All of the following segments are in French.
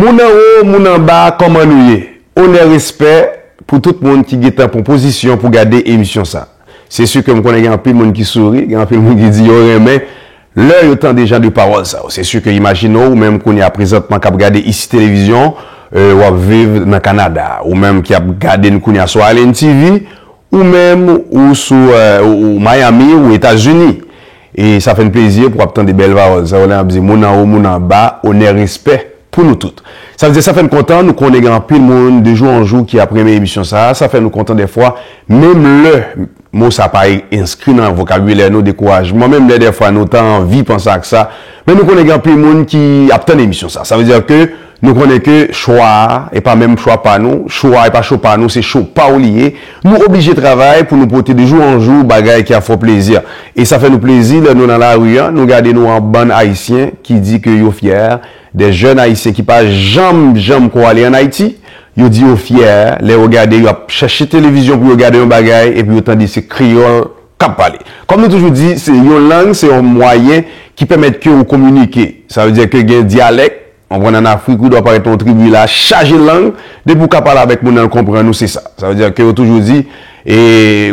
Moun en haut, moun en bas, comment nous y est? Honneur, respect pour tout le monde qui est en proposition pour garder l'émission ça. C'est sûr que je connais un peu de monde qui sourit, un peu de monde qui dit mais l'heure autant déjà de parole ça. C'est sûr que imaginons ou même qu'on y a présentement qui a regardé ici télévision ou vivre dans le Canada ou même qui a regardé nous qu'on y a sur Allen TV ou même ou sur ou Miami ou États-Unis. Et ça fait un plaisir pour obtenir des belles paroles. Ça veut dire mon en haut, mon en bas, honneur, respect pour nous toutes. Ça veut dire ça fait nous content, nous connaissons grand pile monde de jour en jour qui a première émission ça fait nous content des fois même le mot ça pas inscrit dans le vocabulaire nous découragement même des fois nous temps envie penser à ça mais nous connaissons grand pile monde qui a obtenu émission ça veut dire que nous connaissons que choix et pas même choix pas nous choix et pas chaud pas nous c'est chaud pas oublié nous obligés de travailler pour nous porter de jour en jour bagaille qui a fait plaisir et ça fait nous plaisir nous dans la rue nous garder nous en bon haïtien qui dit que yo fier des jeunes haïtiens qui pas jamais quoi aller en Haïti yo dit au fier les regarder yo chercher télévision pour regarder un bagaille et puis autant dit c'est créole cap parler comme nous toujours dit c'est une langue c'est un moyen qui permet que vous communiquer ça veut dire que il y a un dialecte on prend en Afrique où doit paraître ton tribu là charger langue de pour parler avec mon on comprend nous c'est ça veut dire que vous toujours dit et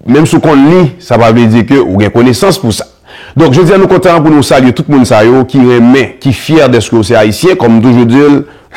même si on lit ça va veut dire que vous avez connaissance pour ça. Donc, je dis à nous contents pour nous saluer tout le monde qui remet, qui est fier de ce que c'est haïtien, comme toujours dit,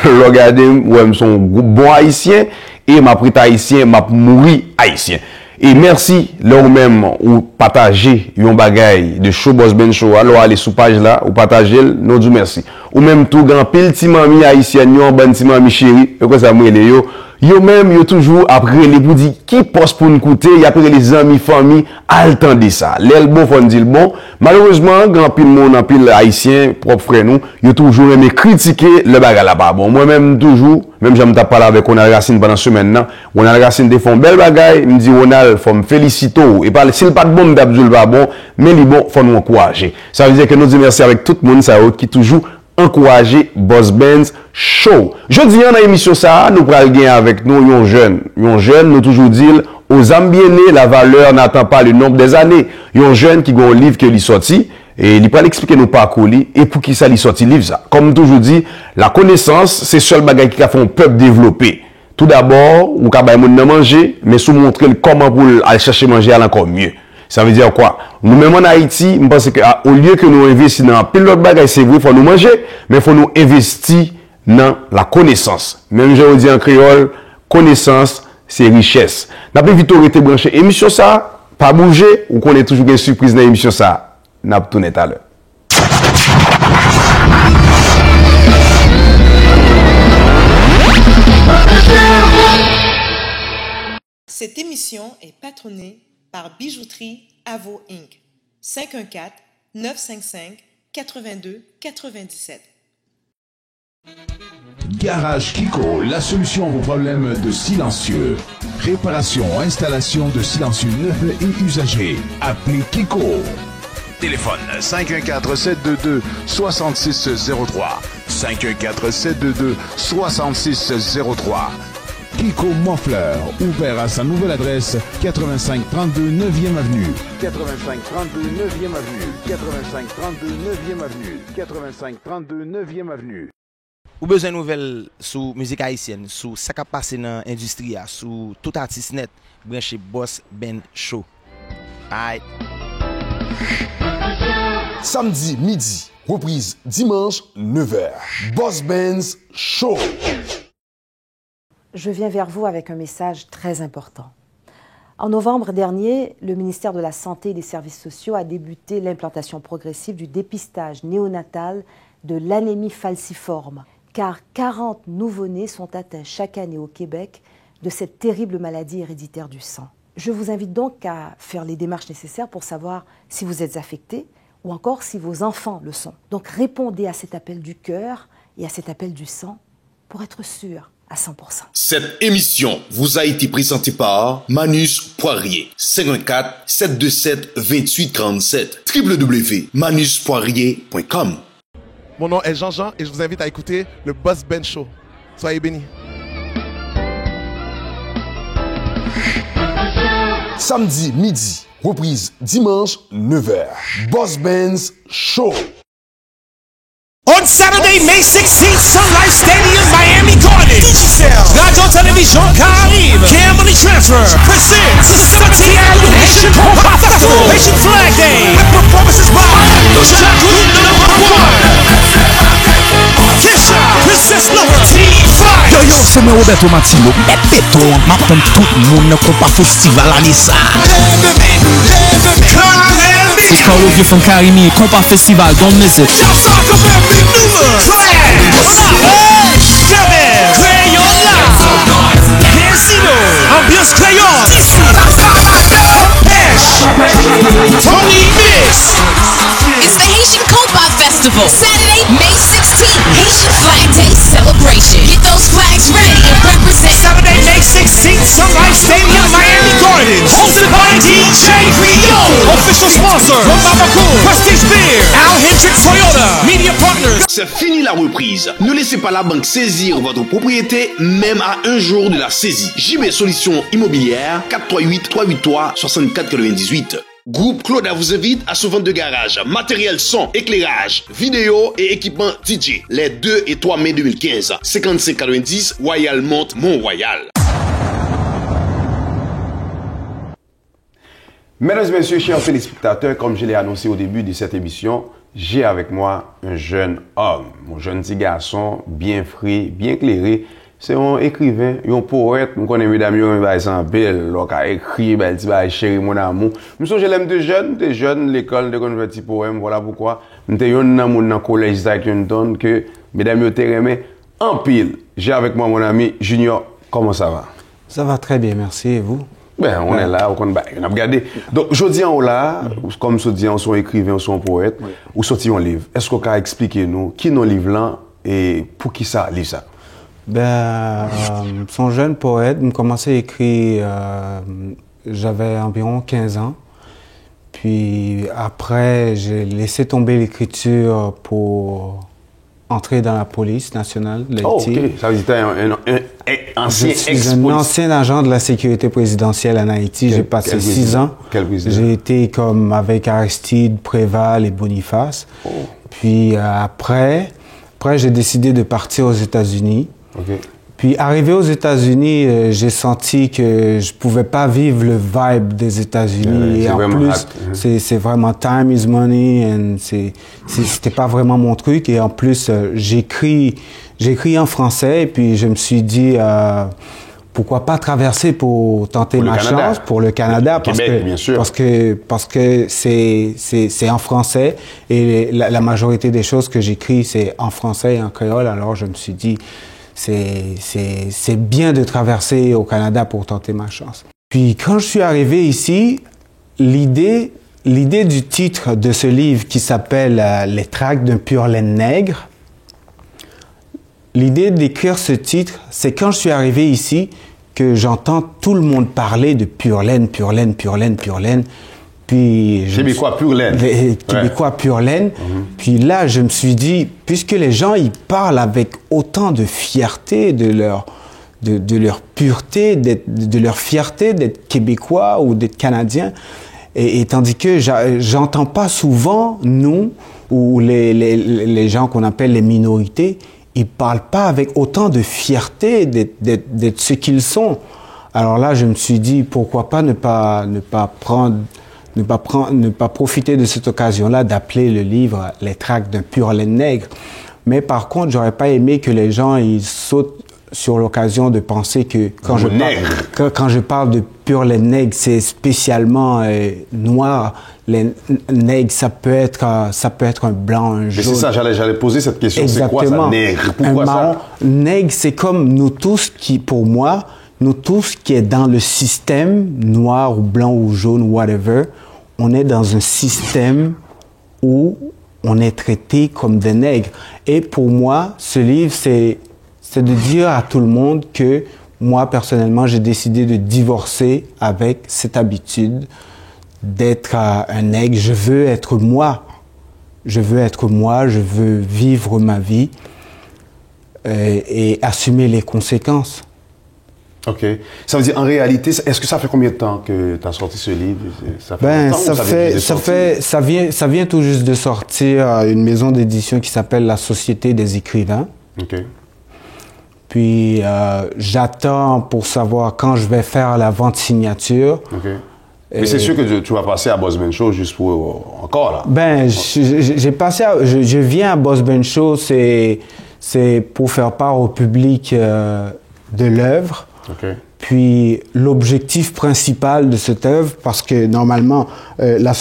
regardez, ouais, son bon haïtien, et ma pris haïtien, m'a mouri haïtien. Et merci, là ou même, ou partager un bagay de show boss ben show, alors allez sous page là, ou partager, nous disons merci. Ou même tout grand pile ti mami haïtienne, yon ban ti mami chéri, et quoi ça mouille yo. Yo même, yo toujours, après les pour dire, qui poste pour nous coûter, y après les amis, famille, attendez ça. L'el bon, faut dire bon. Malheureusement, grand pile monde, en pile haïtien, propre frère nous, yo toujours aimé critiquer le bagage là-bas. Bon, moi-même, toujours, même j'aime ta parler avec Ronald Racine pendant semaine, non. Ronald Racine des font belle bagaille, il me dit, Ronald, faut me féliciter, et pas, s'il pas de bon, d'Abdul pas bon, mais li bon, faut nous encourager. Ça veut dire que nous disons merci avec tout le monde, ça, qui toujours, encourager Boss Benz Show. Je dis dans l'émission ça, nous prenons gagner avec nous un jeune. Un jeune, nous toujours dire aux âmes bien nées, la valeur n'attend pas le nombre des années. Un jeune qui a un livre qui est sorti et il peut expliquer nos parcours et pour qui ça lui sorti livre ça. Comme toujours dit, la connaissance, c'est seul bagage qui a fait un peuple développer. Tout d'abord, ou ka bay moun nan manger, mais sous montrer comment pour aller chercher manger à encore mieux. Ça veut dire quoi? Nous-mêmes en Haïti, je pense que au lieu que nous investissions dans pile d'autres bagages, c'est vrai, il faut nous manger, mais il faut nous investir dans la connaissance. Même je vous dis en créole, connaissance, c'est richesse. N'a pas vite été branché émission ça, pas bouger, ou qu'on est toujours une surprise dans l'émission ça. N'a pas tout net à l'heure. Cette émission est patronnée par Bijouterie Avo Inc. 514-955-82-97. Garage Kiko, la solution à vos problèmes de silencieux. Réparation, installation de silencieux neufs et usagés. Appelez Kiko. Téléphone 514-722-6603. 514-722-6603. Kiko Montfleur, ouvert à sa nouvelle adresse, 8532 9e Avenue. 8532 9e Avenue. 8532 9e Avenue. 8532 9e Avenue. Ou besoin de nouvelles sur musique haïtienne, sur ce qui passe dans l'industrie, sur tout artiste net, branchez Boss Ben Show. Aïe. Samedi midi, reprise dimanche 9h. Boss Benz Show. Je viens vers vous avec un message très important. En novembre dernier, le ministère de la Santé et des Services sociaux a débuté l'implantation progressive du dépistage néonatal de l'anémie falciforme, car 40 nouveau-nés sont atteints chaque année au Québec de cette terrible maladie héréditaire du sang. Je vous invite donc à faire les démarches nécessaires pour savoir si vous êtes affecté ou encore si vos enfants le sont. Donc répondez à cet appel du cœur et à cet appel du sang pour être sûr à 100%. Cette émission vous a été présentée par Manus Poirier. 54 727 28 37. www.manuspoirier.com. Mon nom est Jean-Jean et je vous invite à écouter le Boss Ben Show. Soyez bénis. Samedi midi, reprise dimanche 9h. Boss Benz Show. On Saturday, May 16th, Sun Life Stadium, Miami Gardens. Radio Television Caribe, Camry Transfer presents the 17th Annual Haitian Compa Festival, Haitian Flag Day, with performances by Jack Group #1, Kesha, Princess Lover, T5. Yo, c'est moi Roberto Martino. Béton, m'attend tout le monde au Compa Festival à Nissa. C'est Carlo Vieux from Carimi, Compa Festival, don't miss it. Ambiance Crayon, Tony Miss. It's the Haitian Compa Festival, Saturday, May 16th, Haitian Flag Day celebration. Get those flags ready and represent. Saturday, May 16th, Sun Life Stadium, Miami Gardens. Hosted by DJ Rio. Official sponsor, Mamaco, Prestige Beer, Al Hendricks Toyota, Media Partners. C'est fini la reprise. Ne laissez pas la banque saisir votre propriété, même à un jour de la saisie. JB Solutions Immobilières, 438-383-6498. Groupe Claude vous invite à son vente de garage, matériel son, éclairage, vidéo et équipement DJ. Les 2 et 3 mai 2015, 5590 Royal Mont Mont-Royal. Mesdames et messieurs, chers téléspectateurs, comme je l'ai annoncé au début de cette émission, j'ai avec moi un jeune homme, mon jeune petit garçon, bien frais, bien éclairé. C'est un écrivain, un poète, je connais mesdames, il va s'appeler, il a écrit, il va chérir mon amour. Je l'aime de jeunes, l'école de converti poème, voilà pourquoi. Je suis un dans le collège Isaac Newton que mesdames, je t'aime en pile. J'ai avec moi mon ami Junior, comment ça va? Ça va très bien, merci, et vous? Ben, on est là, on a regardé. Donc, je dis en là, comme je dis, on sont écrivain, on sont poète, ou sorti un livre. Est-ce qu'on peut expliquer nous qui est nos livres là et pour qui ça livre ça? Ben, son jeune poète, je commençais à écrire, j'avais environ 15 ans. Puis après, j'ai laissé tomber l'écriture pour entrer dans la police nationale. Oh, ok. Ça veut dire un ancien ex-police. Un ancien agent de la sécurité présidentielle en Haïti. J'ai passé 6 ans. J'ai été comme avec Aristide, Préval et Boniface. Oh. Puis après, j'ai décidé de partir aux États-Unis. Okay. Puis arrivé aux États-Unis, j'ai senti que je pouvais pas vivre le vibe des États-Unis. Et en plus, c'est vraiment time is money, et c'était pas vraiment mon truc. Et en plus, j'écris en français. Et puis je me suis dit, pourquoi pas traverser pour tenter ma chance pour le Canada, parce que c'est en français et la majorité des choses que j'écris c'est en français et en créole. Alors je me suis dit c'est bien de traverser au Canada pour tenter ma chance. Puis quand je suis arrivé ici, l'idée du titre de ce livre qui s'appelle Les tracts d'un pur laine nègre, l'idée d'écrire ce titre, c'est quand je suis arrivé ici que j'entends tout le monde parler de pur laine, pur laine, pur laine, pur laine. Puis Québécois pur laine. Québécois pur laine. Puis là, je me suis dit, puisque les gens, ils parlent avec autant de fierté de leur pureté, de leur fierté d'être Québécois ou d'être Canadien, et tandis que j'entends pas souvent, nous, ou les gens qu'on appelle les minorités, ils parlent pas avec autant de fierté d'être ce qu'ils sont. Alors là, je me suis dit, pourquoi pas ne pas profiter de cette occasion-là d'appeler le livre Les tracts d'un pur laine nègre. Mais par contre, j'aurais pas aimé que les gens ils sautent sur l'occasion de penser que quand je parle de pur laine nègre, c'est spécialement noir. Les nègres, ça peut être un blanc, un jaune. Mais c'est ça, j'allais poser cette question. Exactement. C'est quoi ça, nègre? Pourquoi ça? Nègre, c'est comme nous tous pour moi, nous tous qui est dans le système noir ou blanc ou jaune ou whatever, on est dans un système où on est traité comme des nègres. Et pour moi, ce livre, c'est de dire à tout le monde que moi, personnellement, j'ai décidé de divorcer avec cette habitude d'être un nègre. Je veux être moi. Je veux vivre ma vie et assumer les conséquences. OK. Ça veut dire, en réalité, est-ce que ça fait combien de temps que tu as sorti ce livre? Ça vient tout juste de sortir une maison d'édition qui s'appelle La Société des écrivains. OK. Puis, j'attends pour savoir quand je vais faire la vente signature. OK. Mais c'est sûr que tu vas passer à Boss Ben Show juste pour encore là. Ben, je viens à Boss Ben Show, c'est pour faire part au public de l'œuvre. Okay. Puis l'objectif principal de cette œuvre, parce que normalement la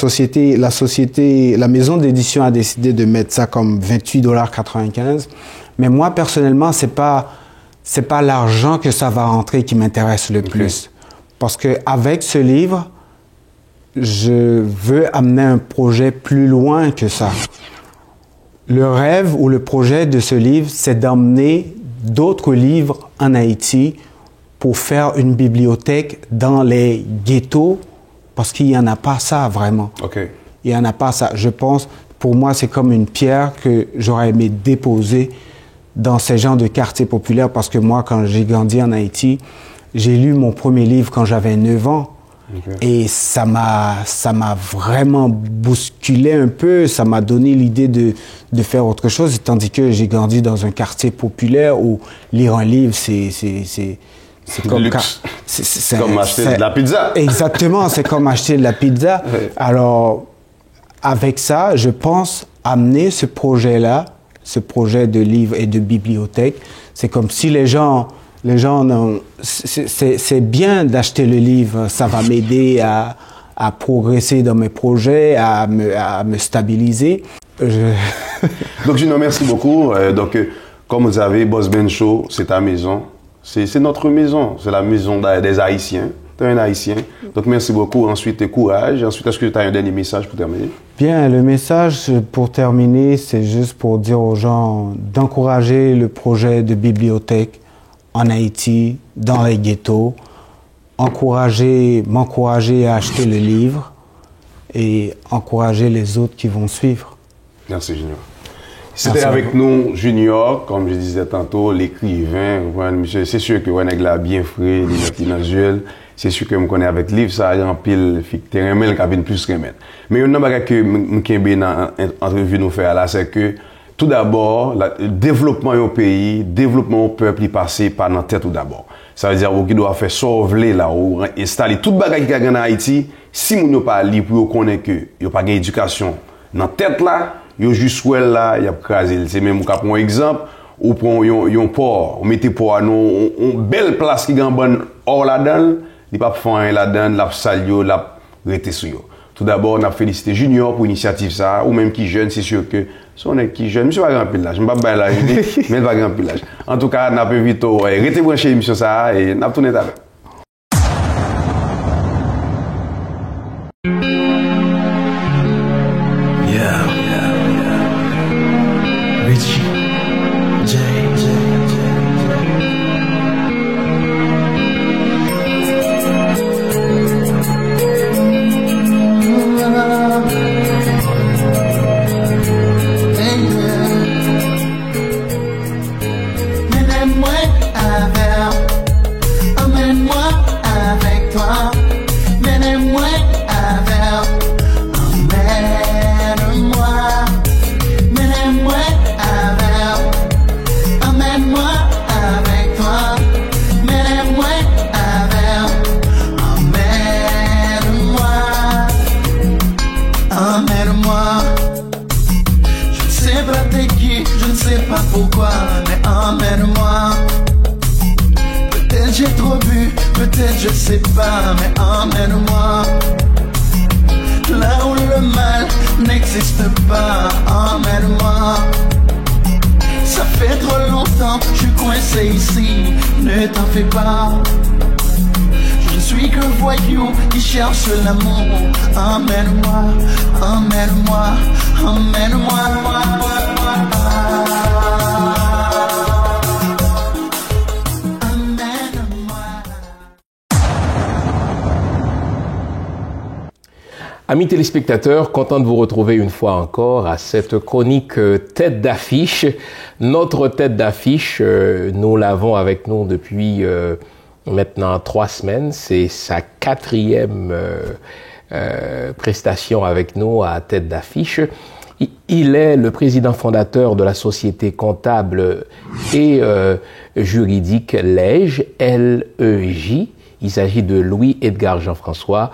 maison d'édition a décidé de mettre ça comme $28,95, mais moi personnellement c'est pas l'argent que ça va rentrer qui m'intéresse le plus, parce que avec ce livre je veux amener un projet plus loin que ça. Le rêve ou le projet de ce livre, c'est d'emmener d'autres livres en Haïti pour faire une bibliothèque dans les ghettos, parce qu'il n'y en a pas ça vraiment. Okay. Il n'y en a pas ça. Je pense, pour moi, c'est comme une pierre que j'aurais aimé déposer dans ces genres de quartiers populaires, parce que moi, quand j'ai grandi en Haïti, j'ai lu mon premier livre quand j'avais 9 ans. Okay. Et ça m'a vraiment bousculé un peu, ça m'a donné l'idée de faire autre chose, tandis que j'ai grandi dans un quartier populaire où lire un livre, c'est comme, comme acheter de la pizza. Exactement, c'est comme acheter de la pizza. Alors, avec ça, je pense amener ce projet-là, ce projet de livre et de bibliothèque. C'est comme si les gens c'est bien d'acheter le livre, ça va m'aider à progresser dans mes projets, à me stabiliser. Donc, Junior, merci beaucoup. Donc, comme vous savez, Boss Ben Show, c'est ta maison. C'est notre maison. C'est la maison des Haïtiens. Tu es un Haïtien. Donc, merci beaucoup. Ensuite, courage. Ensuite, est-ce que tu as un dernier message pour terminer? Bien, le message pour terminer, c'est juste pour dire aux gens d'encourager le projet de bibliothèque en Haïti, dans les ghettos, m'encourager à acheter le livre et encourager les autres qui vont suivre. Merci, Junior. C'était avec nous, Junior, comme je disais tantôt, l'écrivain. C'est sûr que on a bien frais, l'intellectuel. C'est sûr que je connais avec le livre, ça a rempli le terrain, cabine plus remède. Mais une chose que je dans l'entrevue nous faire là, c'est que tout d'abord, le développement au pays, le développement au peuple, il passe par notre tête tout d'abord. Ça veut dire qu'il doit faire sauver là, ou installer tout le bagage qui est en Haïti. Si nous n'avons pas libre pour connaître que il n'y a pas d'éducation dans la tête là, il y a juste là, il y a crasé. C'est même pour un exemple, ou pour un port, on mettait port à nous, une belle place qui est en bonne or là-dedans, il n'y a pas de fin là-dedans, la salio, la rete sur yo. Tout d'abord, on a félicité Junior pour l'initiative ça, ou même qui jeune, c'est sûr que si on est qui jeune, je ne suis pas grand pile l'âge, je ne suis pas l'âge, mais je ne suis pas grand pile l'âge. En tout cas, on a pu vite rester branché l'émission ça et on a tourné avec. Je sais pas, mais emmène-moi là où le mal n'existe pas. Emmène-moi. Ça fait trop longtemps, je suis coincé ici. Ne t'en fais pas. Je ne suis qu'un voyou qui cherche l'amour. Emmène-moi, emmène-moi, emmène-moi. Amis téléspectateurs, content de vous retrouver une fois encore à cette chronique tête d'affiche. Notre tête d'affiche, nous l'avons avec nous depuis maintenant 3 semaines. C'est sa 4e prestation avec nous à tête d'affiche. Il est le président fondateur de la société comptable et juridique LEJ, L-E-J. Il s'agit de Louis-Edgar Jean-François.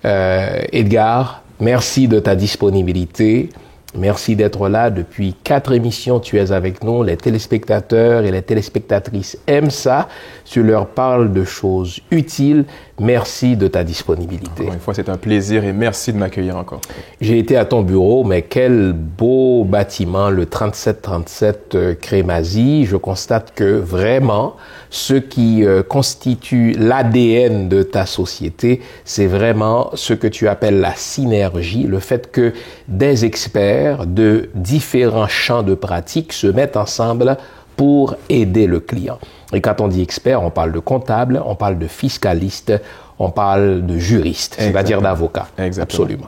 Edgar, merci de ta disponibilité. Merci d'être là. Depuis 4 émissions, tu es avec nous. Les téléspectateurs et les téléspectatrices aiment ça. Tu leur parles de choses utiles. Merci de ta disponibilité. Encore une fois, c'est un plaisir et merci de m'accueillir encore. J'ai été à ton bureau, mais quel beau bâtiment, le 3737 Crémazie. Je constate que vraiment, ce qui constitue l'ADN de ta société, c'est vraiment ce que tu appelles la synergie, le fait que des experts de différents champs de pratique se mettent ensemble pour aider le client. Et quand on dit expert, on parle de comptable, on parle de fiscaliste, on parle de juriste, c'est-à-dire d'avocat. Absolument.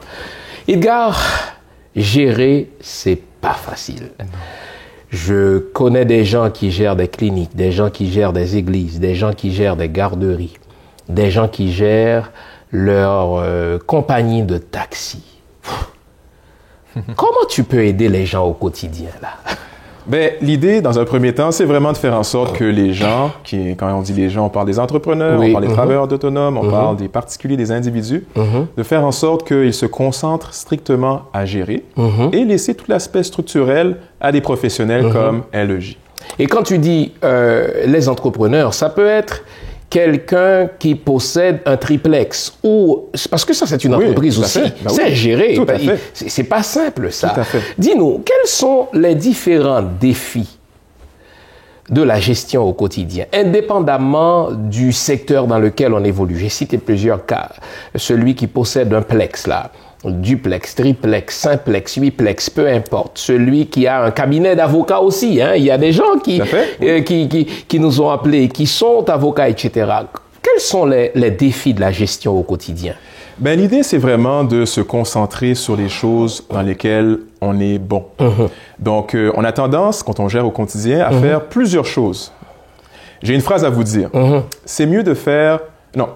Edgar, gérer, c'est pas facile. Je connais des gens qui gèrent des cliniques, des gens qui gèrent des églises, des gens qui gèrent des garderies, des gens qui gèrent leur compagnie de taxi. Comment tu peux aider les gens au quotidien, là? Ben, l'idée, dans un premier temps, c'est vraiment de faire en sorte que les gens, quand on dit les gens, on parle des entrepreneurs, on parle des travailleurs autonomes, on parle des particuliers, des individus, de faire en sorte qu'ils se concentrent strictement à gérer et laisser tout l'aspect structurel à des professionnels comme LEJ. Et quand tu dis les entrepreneurs, ça peut être quelqu'un qui possède un triplex ou parce que ça c'est une entreprise aussi, c'est géré, c'est pas simple ça. Dis-nous, quels sont les différents défis de la gestion au quotidien, indépendamment du secteur dans lequel on évolue? J'ai cité plusieurs cas, celui qui possède un plex là, duplex, triplex, simplex, huitplex, peu importe. Celui qui a un cabinet d'avocats aussi. Hein. Il y a des gens qui nous ont appelés, qui sont avocats, etc. Quels sont les défis de la gestion au quotidien? Ben, l'idée, c'est vraiment de se concentrer sur les choses dans lesquelles on est bon. Donc, on a tendance, quand on gère au quotidien, à faire plusieurs choses. J'ai une phrase à vous dire. C'est mieux de faire... Non.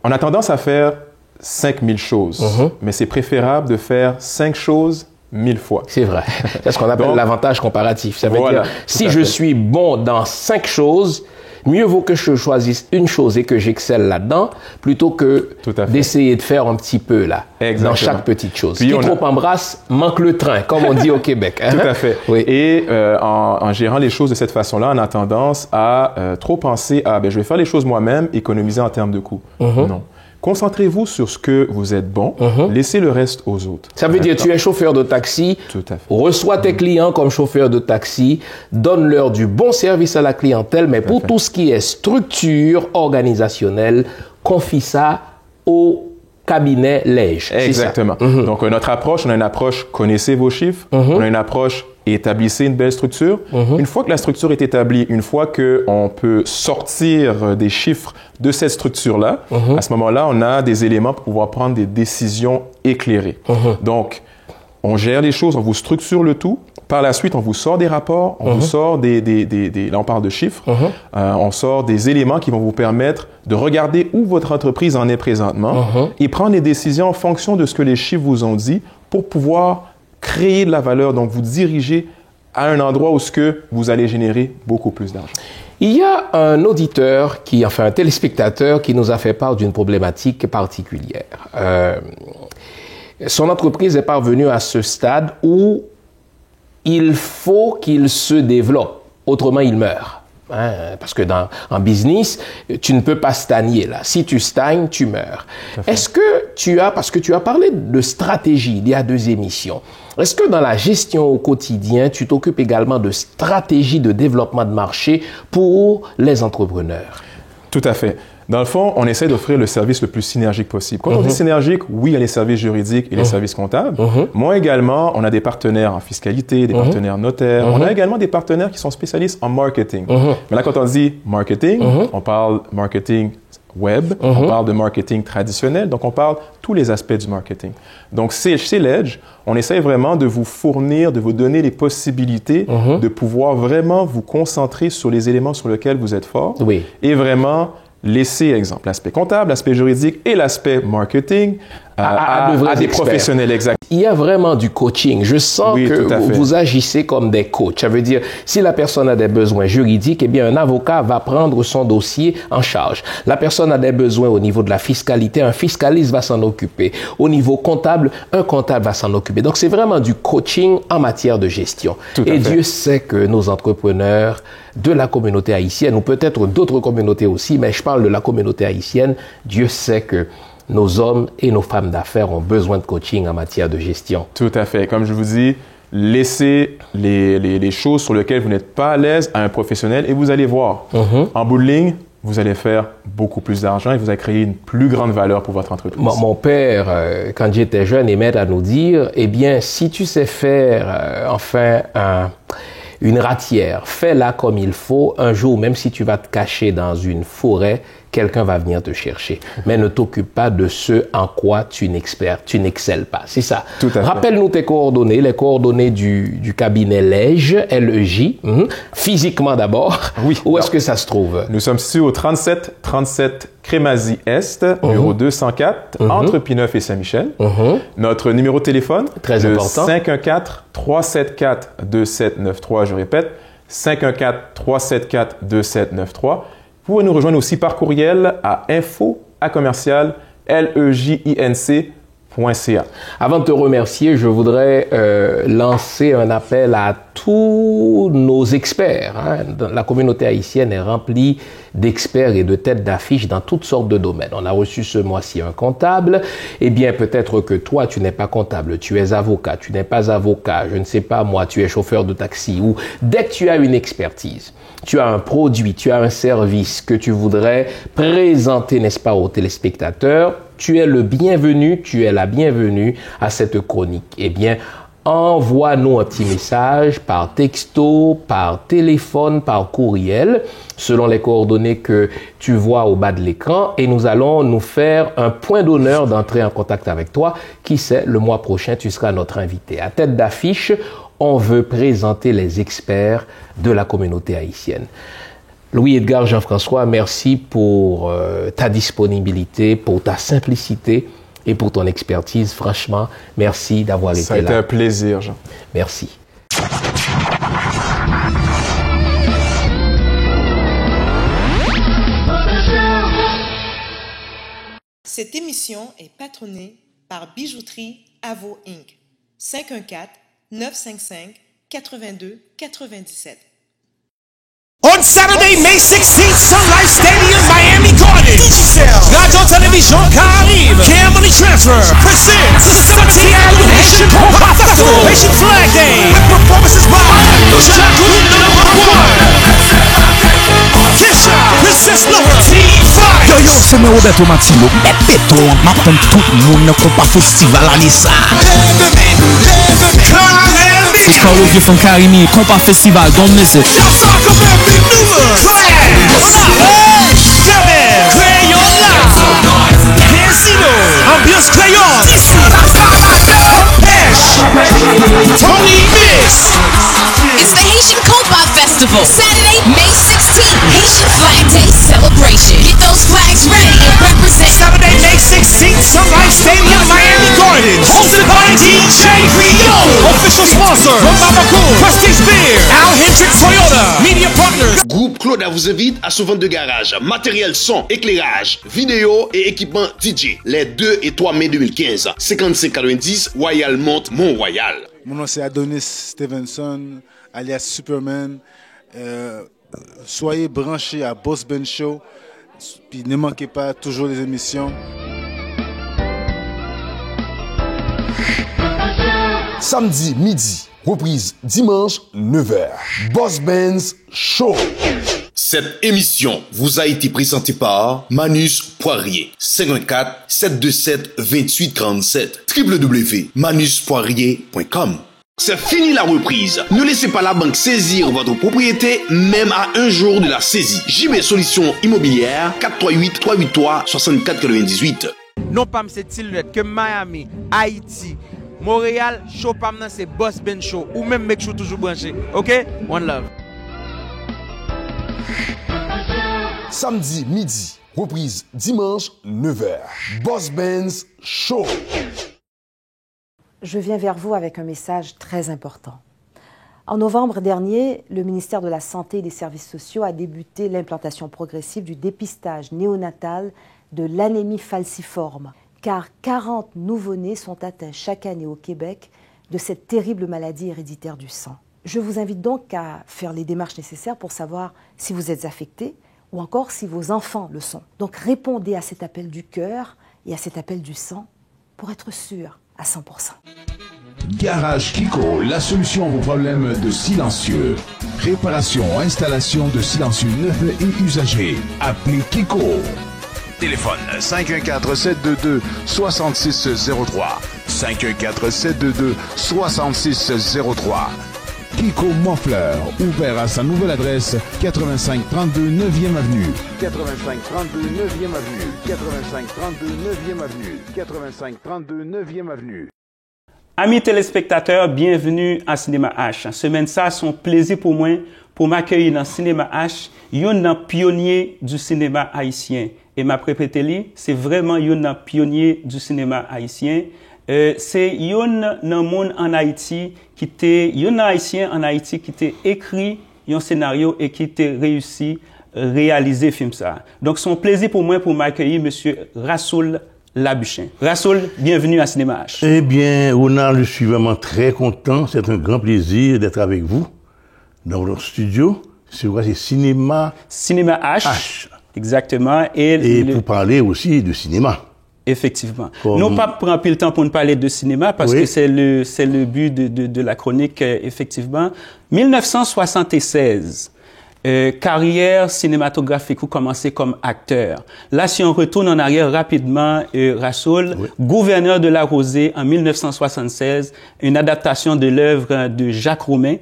On a tendance à faire 5000 choses, mais c'est préférable de faire 5 choses 1000 fois. C'est vrai. C'est ce qu'on appelle l'avantage comparatif. Ça veut dire, si je suis bon dans 5 choses, mieux vaut que je choisisse une chose et que j'excelle là-dedans, plutôt que d'essayer de faire un petit peu là, dans chaque petite chose. Qui trop embrasse, manque le train, comme on dit au Québec. Hein? Tout à fait. Oui. Et en gérant les choses de cette façon-là, on a tendance à trop penser à je vais faire les choses moi-même, économiser en termes de coûts. Non. Concentrez-vous sur ce que vous êtes bon, laissez le reste aux autres. Ça veut dire tu es chauffeur de taxi, reçois tes clients comme chauffeur de taxi, donne-leur du bon service à la clientèle, mais pour tout ce qui est structure organisationnelle, confie ça au cabinet LEJ. Exactement. Donc, notre approche, on a une approche connaissez vos chiffres, on a une approche établissez une belle structure. Une fois que la structure est établie, une fois qu'on peut sortir des chiffres de cette structure-là, à ce moment-là, on a des éléments pour pouvoir prendre des décisions éclairées. Donc, on gère les choses, on vous structure le tout. Par la suite, on vous sort des rapports, on vous sort là on parle de chiffres, on sort des éléments qui vont vous permettre de regarder où votre entreprise en est présentement et prendre des décisions en fonction de ce que les chiffres vous ont dit pour pouvoir créer de la valeur, donc vous dirigez à un endroit où vous allez générer beaucoup plus d'argent. Il y a un auditeur, un téléspectateur qui nous a fait part d'une problématique particulière. Son entreprise est parvenue à ce stade où il faut qu'il se développe, autrement il meurt. Parce que en business, tu ne peux pas stagner là. Si tu stagnes, tu meurs. Est-ce que parce que tu as parlé de stratégie il y a 2 émissions, est-ce que dans la gestion au quotidien, tu t'occupes également de stratégie de développement de marché pour les entrepreneurs? Tout à fait. Dans le fond, on essaie d'offrir le service le plus synergique possible. Quand on dit synergique, oui, il y a les services juridiques et les services comptables. Moi également, on a des partenaires en fiscalité, des partenaires notaires. On a également des partenaires qui sont spécialistes en marketing. Mais là, quand on dit marketing, on parle marketing web, on parle de marketing traditionnel, donc on parle tous les aspects du marketing. Donc chez Ledge, on essaie vraiment de vous fournir, de vous donner les possibilités de pouvoir vraiment vous concentrer sur les éléments sur lesquels vous êtes fort et vraiment laisser, exemple, l'aspect comptable, l'aspect juridique et l'aspect marketing à des professionnels exacts. Il y a vraiment du coaching. Je sens que vous agissez comme des coachs. Ça veut dire, si la personne a des besoins juridiques, eh bien, un avocat va prendre son dossier en charge. La personne a des besoins au niveau de la fiscalité, un fiscaliste va s'en occuper. Au niveau comptable, un comptable va s'en occuper. Donc, c'est vraiment du coaching en matière de gestion. Et Dieu sait que nos entrepreneurs de la communauté haïtienne, ou peut-être d'autres communautés aussi, mais je parle de la communauté haïtienne, Dieu sait que nos hommes et nos femmes d'affaires ont besoin de coaching en matière de gestion. Tout à fait. Comme je vous dis, laissez les choses sur lesquelles vous n'êtes pas à l'aise à un professionnel et vous allez voir. En bout de ligne, vous allez faire beaucoup plus d'argent et vous allez créer une plus grande valeur pour votre entreprise. Mon père, quand j'étais jeune, aimait à nous dire, eh bien, si tu sais faire, une ratière, fais-la comme il faut. Un jour, même si tu vas te cacher dans une forêt, quelqu'un va venir te chercher. Mais ne t'occupe pas de ce en quoi tu n'excelles pas. C'est ça. Tout à fait. Rappelle-nous tes coordonnées, les coordonnées du cabinet Ledge, L-E-J. Physiquement d'abord. Oui. Où est-ce que ça se trouve? Nous sommes situés au 3737 Crémazie Est, bureau 204, entre Pineuf et Saint-Michel. Notre numéro de téléphone, très important, 514-374-2793. Je répète, 514-374-2793. Vous pouvez nous rejoindre aussi par courriel à info@lejinc.ca. Avant de te remercier, je voudrais lancer un appel à tous nos experts. La communauté haïtienne est remplie d'experts et de têtes d'affiche dans toutes sortes de domaines. On a reçu ce mois-ci un comptable. Eh bien, peut-être que toi, tu n'es pas comptable, tu es avocat, tu n'es pas avocat, je ne sais pas moi, tu es chauffeur de taxi. Ou dès que tu as une expertise, tu as un produit, tu as un service que tu voudrais présenter, n'est-ce pas, aux téléspectateurs, tu es le bienvenu, tu es la bienvenue à cette chronique. Eh bien, envoie-nous un petit message par texto, par téléphone, par courriel, selon les coordonnées que tu vois au bas de l'écran, et nous allons nous faire un point d'honneur d'entrer en contact avec toi. Qui sait, le mois prochain, tu seras notre invité. À tête d'affiche, on veut présenter les experts de la communauté haïtienne. Louis-Edgar Jean-François, merci pour ta disponibilité, pour ta simplicité et pour ton expertise. Franchement, merci d'avoir été là. Ça a été un plaisir, Jean. Merci. Cette émission est patronnée par Bijouterie Avo Inc. 514-955-8297. On Saturday, May 16th, Sun Life Stadium, Miami Gardens. Radio Television Caribe, Cam Money Transfer presents the 17th Annual Haitian Combat Festival, Haitian Flag Day, with performances by Shagun #1, Kesha, Princess Laura, T5. Yo, c'est moi Roberto Matilo. Béton, m'attend tout le monde combat festival à Nissa. It's called Ovie from Karimi, combat festival, don't miss it. Ambiance Crayon, Tony Mix. It's the Haitian Combat Festival, Saturday, May 16th, Haitian Flag Day celebration. Get those flags ready and represent. Saturday, May 16th, Sun Life Stadium, Miami Gardens. Hosted by DJ Rio. Official sponsor, Mamaco, Prestige Beer, Al Hendricks Toyota. Media partners. Groupe Claude vous invite à sa vente de garage, matériel son, éclairage, vidéo et équipement DJ. Les 2 et 3 mai 2015, 5590 Royal Mont Mont-Royal. Mon nom c'est Adonis Stevenson, alias Superman. Soyez branchés à Boss Ben Show. Puis ne manquez pas toujours les émissions. Samedi midi, reprise dimanche 9h. Boss Benz Show. Cette émission vous a été présentée par Manus Poirier. 514-727-2837. www.manuspoirier.com C'est fini la reprise. Ne laissez pas la banque saisir votre propriété, même à un jour de la saisie. JB Solutions Immobilières, 438-383-6498. Non pas c'est Tilnet que Miami, Haïti, Montréal, show pas maintenant c'est Boss Ben Show ou même Make Show toujours branché. OK? One love. Samedi midi, reprise dimanche 9h. Boss Benz Show. Je viens vers vous avec un message très important. En novembre dernier, le ministère de la Santé et des Services sociaux a débuté l'implantation progressive du dépistage néonatal de l'anémie falciforme, car 40 nouveau-nés sont atteints chaque année au Québec de cette terrible maladie héréditaire du sang. Je vous invite donc à faire les démarches nécessaires pour savoir si vous êtes affecté ou encore si vos enfants le sont. Donc répondez à cet appel du cœur et à cet appel du sang pour être sûr à 100%. Garage Kiko, la solution à vos problèmes de silencieux. Réparation, installation de silencieux neufs et usagés. Appelez Kiko. Téléphone 514-722-6603. 514-722-6603. Kiko Montfleur, ouvert à sa nouvelle adresse, 8532 9e Avenue. 8532 9e Avenue. 8532 9e Avenue. 8532 9e Avenue. Amis téléspectateurs, bienvenue à Cinéma H. Semaine ça, son plaisir pour moi pour m'accueillir dans Cinéma H, un pionnier du cinéma haïtien. Et ma répété, c'est vraiment un pionnier du cinéma haïtien. C'est un monde en Haïti qui était un haïtien en Haïti qui était écrit un scénario et qui était réussi réaliser film ça. Donc son plaisir pour moi pour m'accueillir monsieur Rassoul Labuchin. Rassoul, bienvenue à Cinéma H. Eh bien, Ronald, je suis vraiment très content. C'est un grand plaisir d'être avec vous dans votre studio. C'est quoi? C'est Cinéma H. Exactement. Et pour parler aussi de cinéma. Effectivement. Non pas prendre plus le temps pour nous parler de cinéma parce que c'est le but de la chronique, effectivement. 1976. Carrière cinématographique ou commencé comme acteur. Là, si on retourne en arrière rapidement, Rassoul, gouverneur de la Rosée en 1976, une adaptation de l'œuvre de Jacques Romain,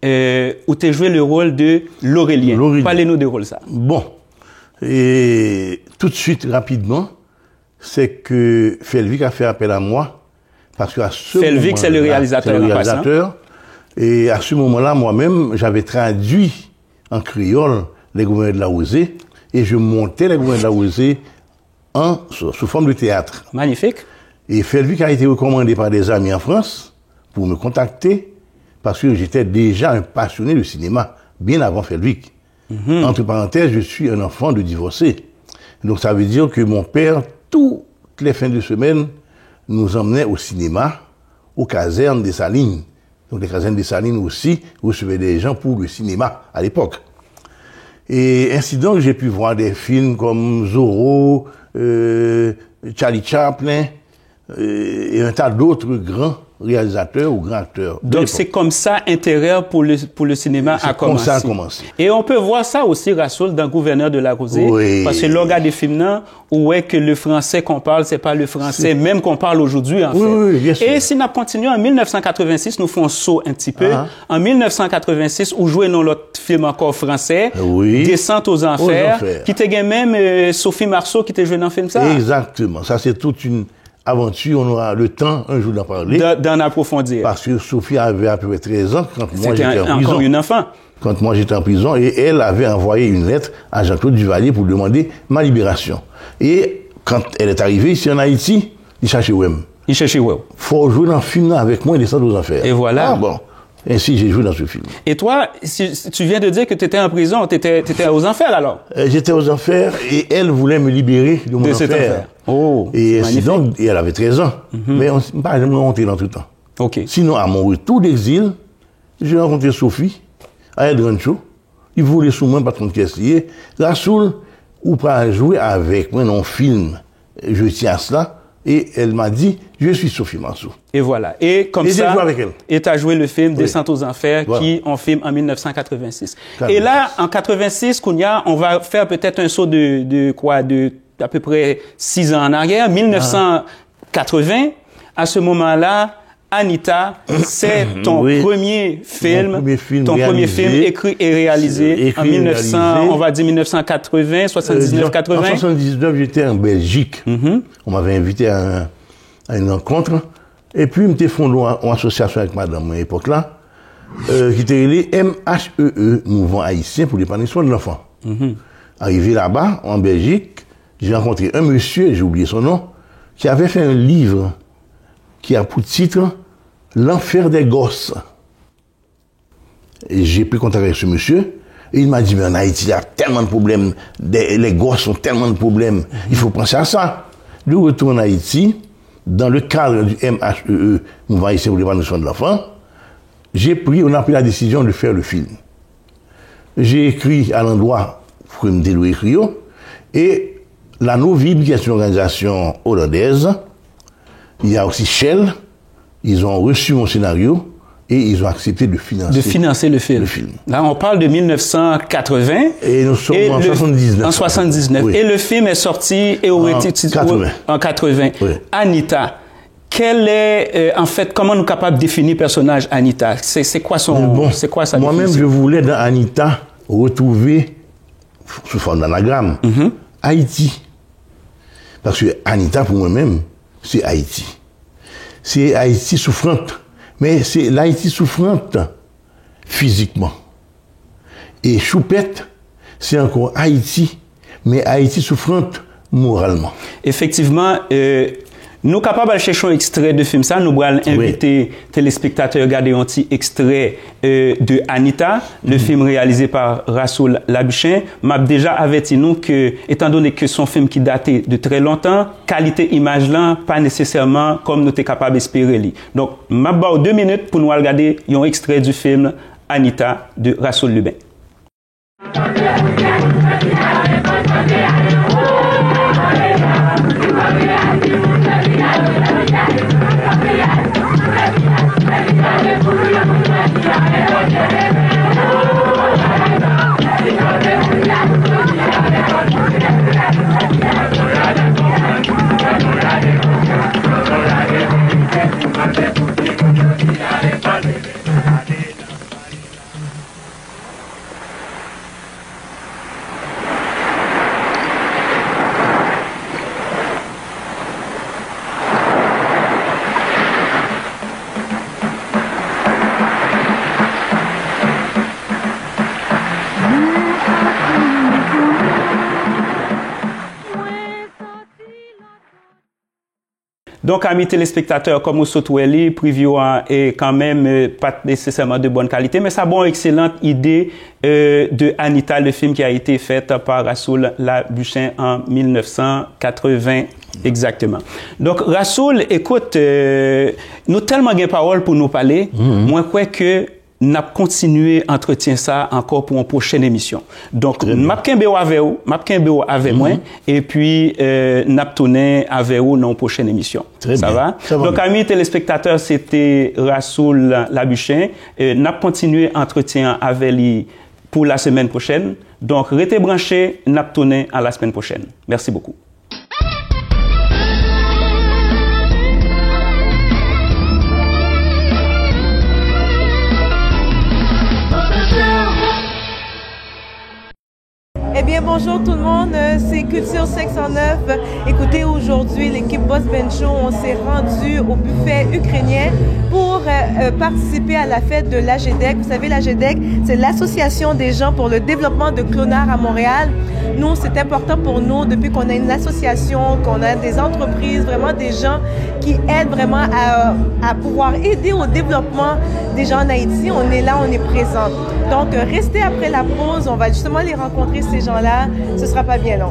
où tu as joué le rôle de l'Aurélien. Parlez-nous de rôle ça. Bon. Et tout de suite, rapidement, c'est que Felvic a fait appel à moi, parce qu'à ce moment-là... Felvic, c'est le réalisateur. Et à ce moment-là, moi-même, j'avais traduit en créole les gouverneurs de la Rosée, et je montais les gouverneurs de la Rosée sous forme de théâtre. Magnifique. Et Felvic a été recommandé par des amis en France pour me contacter, parce que j'étais déjà un passionné de cinéma, bien avant Felvic. Entre parenthèses, je suis un enfant de divorcé. Donc ça veut dire que mon père, toutes les fins de semaine, nous emmenait au cinéma, aux casernes des Salines. Donc les casernes des Salines aussi recevaient des gens pour le cinéma à l'époque. Et ainsi donc, j'ai pu voir des films comme Zorro, Charlie Chaplin, et un tas d'autres grands réalisateurs ou grands acteurs. Donc c'est comme ça intérêt pour le cinéma a commencé. Comme ça a commencé. Et on peut voir ça aussi, Rassoul, dans Gouverneur de la Rosée, parce que l'on regarde des films là où est que le français qu'on parle, c'est pas le français même qu'on parle aujourd'hui en fait. Oui, bien sûr. Et si nous continuons en 1986, nous faisons un saut un petit peu. En 1986, où jouait dans l'autre film encore français, Descente aux Enfers, qui était même Sophie Marceau qui était jouée dans le film ça. Exactement. Ça c'est toute une aventure, on aura le temps un jour d'en parler. D'en approfondir. Parce que Sophie avait à peu près 13 ans quand moi j'étais en prison. Encore une enfant. Quand moi j'étais en prison, et elle avait envoyé une lettre à Jean-Claude Duvalier pour demander ma libération. Et quand elle est arrivée ici en Haïti, il cherchait Wem. Il cherchait Wem. Faut jouer dans le film là avec moi et Descendre aux Enfers. Et voilà. Ah bon. Ainsi, j'ai joué dans ce film. Et toi, tu viens de dire que tu étais en prison, tu étais aux enfers alors? J'étais aux enfers et elle voulait me libérer de mon enfer. Oh, et donc, elle avait 13 ans. Mais on ne pas jamais monté dans tout le temps. Okay. Sinon, à mon retour d'exil, j'ai rencontré Sophie à El Rancho. Il voulait sous moi, patron de caissier. Rassoul, ou pas jouer avec moi dans un film. Je tiens à cela. Et elle m'a dit, je suis Sophie Marceau. Et voilà. Et comme ça, joué avec elle. Et tu as joué le film Descente aux Enfers, qui on filme en 1986. Et là, en 86, Kounia, on va faire peut-être un saut de à peu près 6 ans en arrière, 1980. À ce moment-là, Anita, c'est ton premier film, écrit et réalisé en 1980, 79-80. En 79, j'étais en Belgique. On m'avait invité à une rencontre. Et puis, je m'étais fondé en association avec madame à l'époque là, qui était les MHEE, Mouvement Haïtien pour l'épanouissement de l'enfant. Arrivé là-bas, en Belgique, j'ai rencontré un monsieur, j'ai oublié son nom, qui avait fait un livre qui a pour titre L'enfer des gosses. Et j'ai pris contact avec ce monsieur, et il m'a dit, mais en Haïti, il y a tellement de problèmes, les gosses ont tellement de problèmes, il faut penser à ça. De retour en Haïti, dans le cadre du MHEE, Mouvement Haïtien pour l'épanouissement de l'enfant, on a pris la décision de faire le film. J'ai écrit à l'endroit pour me délouer écrire, et la Novib, qui est une organisation hollandaise, il y a aussi Shell, ils ont reçu mon scénario et ils ont accepté de financer le film. Là, on parle de 1980. Et nous sommes en 79. En 79. Oui. Et le film est sorti et aurait été titré en 80. Oui. Anita. Quel est, en fait, comment nous sommes capables de définir le personnage Anita? C'est quoi son, c'est quoi sa moi-même, je voulais dans Anita retrouver, sous forme d'anagramme, Haïti. Parce que Anita, pour moi-même, c'est Haïti. C'est Haïti souffrante. Mais c'est l'Haïti souffrante physiquement. Et Choupette, c'est encore Haïti, mais Haïti souffrante moralement. Effectivement, nous capables de chercher un extrait de film ça, nous allons inviter téléspectateurs à regarder un petit extrait de Anita, le film réalisé par Rassoul Labuchin. M'a déjà averti nous que, étant donné que son film qui datait de très longtemps, qualité image là, pas nécessairement comme nous sommes capables d'espérer. Donc, m'a donné 2 minutes pour nous regarder un extrait du film Anita de Rassoul Lubin. Donc, amis téléspectateurs, comme vous souhaitez, preview est quand même pas nécessairement de bonne qualité, mais ça a une excellente idée de Anita, le film qui a été fait par Rassoul Labuchin en 1980 exactement. Donc, Rassoul, écoute, nous tellement de paroles pour nous parler, moi, je crois que n'a continué entretien ça encore pour une prochaine émission. Donc, m'a kembe avec moi, et puis n'a tourné avec vous dans une prochaine émission. Ça va? Donc, amis téléspectateurs, c'était Rassoul Labuchin. N'a continué entretien avec lui pour la semaine prochaine. Donc, restez branchés, n'a tourné à la semaine prochaine. Merci beaucoup. Eh bien, bonjour tout le monde, c'est Culture 509. Écoutez, aujourd'hui, l'équipe Boss Ben Show, on s'est rendu au buffet ukrainien pour participer à la fête de l'AGEDEC. Vous savez, l'AGEDEC, c'est l'Association des gens pour le développement de clonards à Montréal. Nous, c'est important pour nous, depuis qu'on a une association, qu'on a des entreprises, vraiment des gens qui aident vraiment à pouvoir aider au développement des gens en Haïti. On est là, on est présent. Donc, restez après la pause, on va justement les rencontrer, ces gens-là. Ce ne sera pas bien long.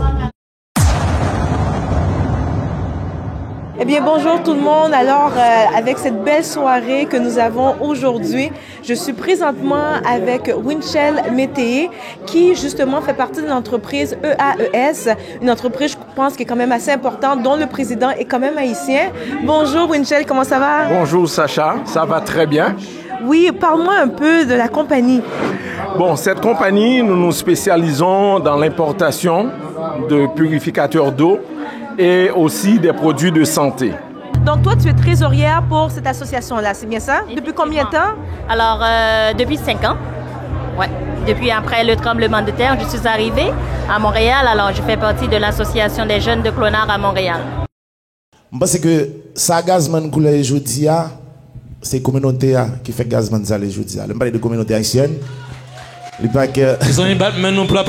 Eh bien, bonjour tout le monde. Alors, avec cette belle soirée que nous avons aujourd'hui, je suis présentement avec Winchell Mété, qui justement fait partie de l'entreprise EAES, une entreprise, je pense, qui est quand même assez importante, dont le président est quand même haïtien. Bonjour Winchell, comment ça va? Bonjour Sacha, ça va très bien. Oui, parle-moi un peu de la compagnie. Bon, cette compagnie, nous nous spécialisons dans l'importation de purificateurs d'eau et aussi des produits de santé. Donc toi, tu es trésorière pour cette association-là, c'est bien ça? Depuis combien de temps? Alors, depuis 5 ans. Ouais. Depuis après le tremblement de terre, je suis arrivée à Montréal. Alors, je fais partie de l'association des jeunes de Clonard à Montréal. Je pense que ça gazman que les aujourd'hui, c'est la communauté qui fait gazman ça les aujourd'hui. Je parle de communauté haïtienne. Les pas que ils ont un Batman non plat.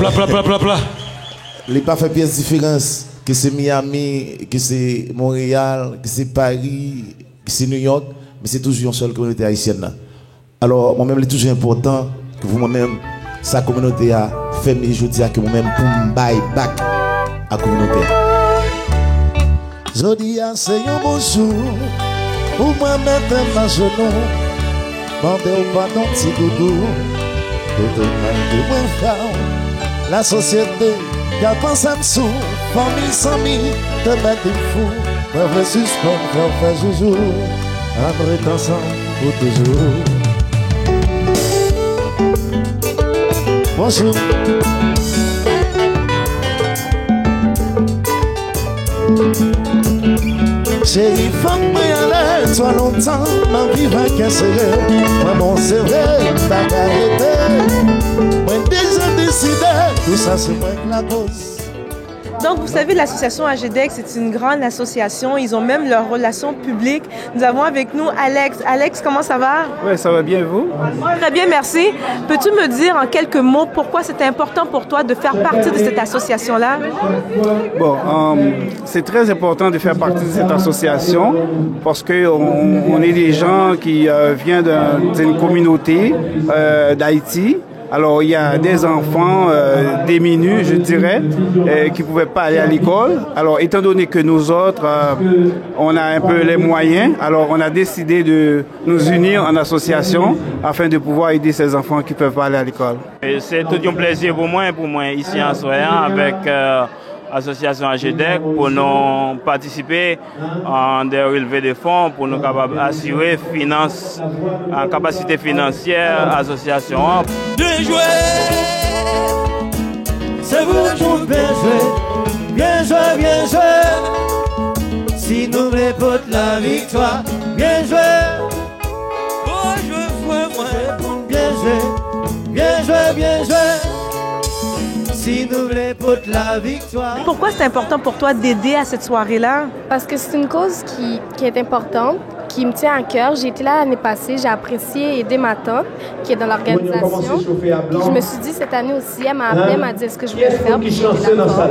Les pas fait pièce différence que c'est Miami, que c'est Montréal, que c'est Paris, que c'est New York, mais c'est toujours une seule communauté haïtienne là. Alors moi-même il est toujours important que vous moi-même sa communauté a fait mes aujourd'hui que moi-même pour me buy back à la communauté. Jodi a c'est un bon jour pour moi mettre ma genou, demander au pardon petit doudou. La société qui a pensé à me sous, famille sans mille, te mettre des fous. Moi, je suspends, je fais joujou, on est ensemble pour toujours. Bonjour. Chérie, femme, moi, à l'air, toi longtemps, ma vie va casser. Moi, mon c'est vrai, pas arrêter. Moi, déjà décidé, tout ça, c'est moi que la cause. Donc, vous savez, l'association AGEDEC, c'est une grande association. Ils ont même leur relation publique. Nous avons avec nous Alex. Alex, comment ça va? Oui, ça va bien, vous? Très bien, merci. Peux-tu me dire en quelques mots pourquoi c'est important pour toi de faire partie de cette association-là? Bon, c'est très important de faire partie de cette association parce qu'on est des gens qui viennent d'une communauté d'Haïti. Alors, il y a des enfants démunis, je dirais, qui ne pouvaient pas aller à l'école. Alors, étant donné que nous autres, on a un peu les moyens, alors on a décidé de nous unir en association afin de pouvoir aider ces enfants qui ne peuvent pas aller à l'école. C'est tout un plaisir pour moi ici en Soyan, avec l'association AGEDEC, pour nous participer en des relevés de fonds, pour nous assurer en capacité financière à l'association. Bien joué, c'est vous jouez, bien joué, bien joué. Si nous les potes la victoire, bien joué. Oh, je vois moi, bien joué, bien joué, bien joué. Si nous les potes la victoire. Pourquoi c'est important pour toi d'aider à cette soirée-là? Parce que c'est une cause qui est importante, qui me tient à cœur. J'ai été là l'année passée, j'ai apprécié aider ma tante qui est dans l'organisation. Puis je me suis dit cette année aussi, elle m'a appelé, elle m'a dit ce que je voulais faire, puis j'étais d'accord.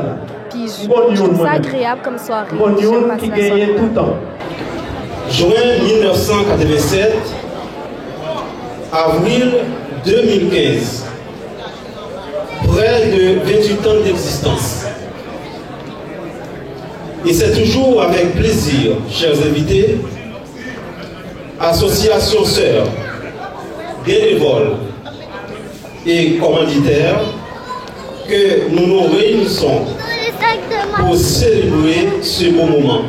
Puis je trouve ça agréable comme soirée. J'aime passer la soirée. Juin 1987, avril 2015. Près de 28 ans d'existence. Et c'est toujours avec plaisir, chers invités, associations sœurs, bénévoles et commanditaires, que nous nous réunissons pour célébrer ce beau moment.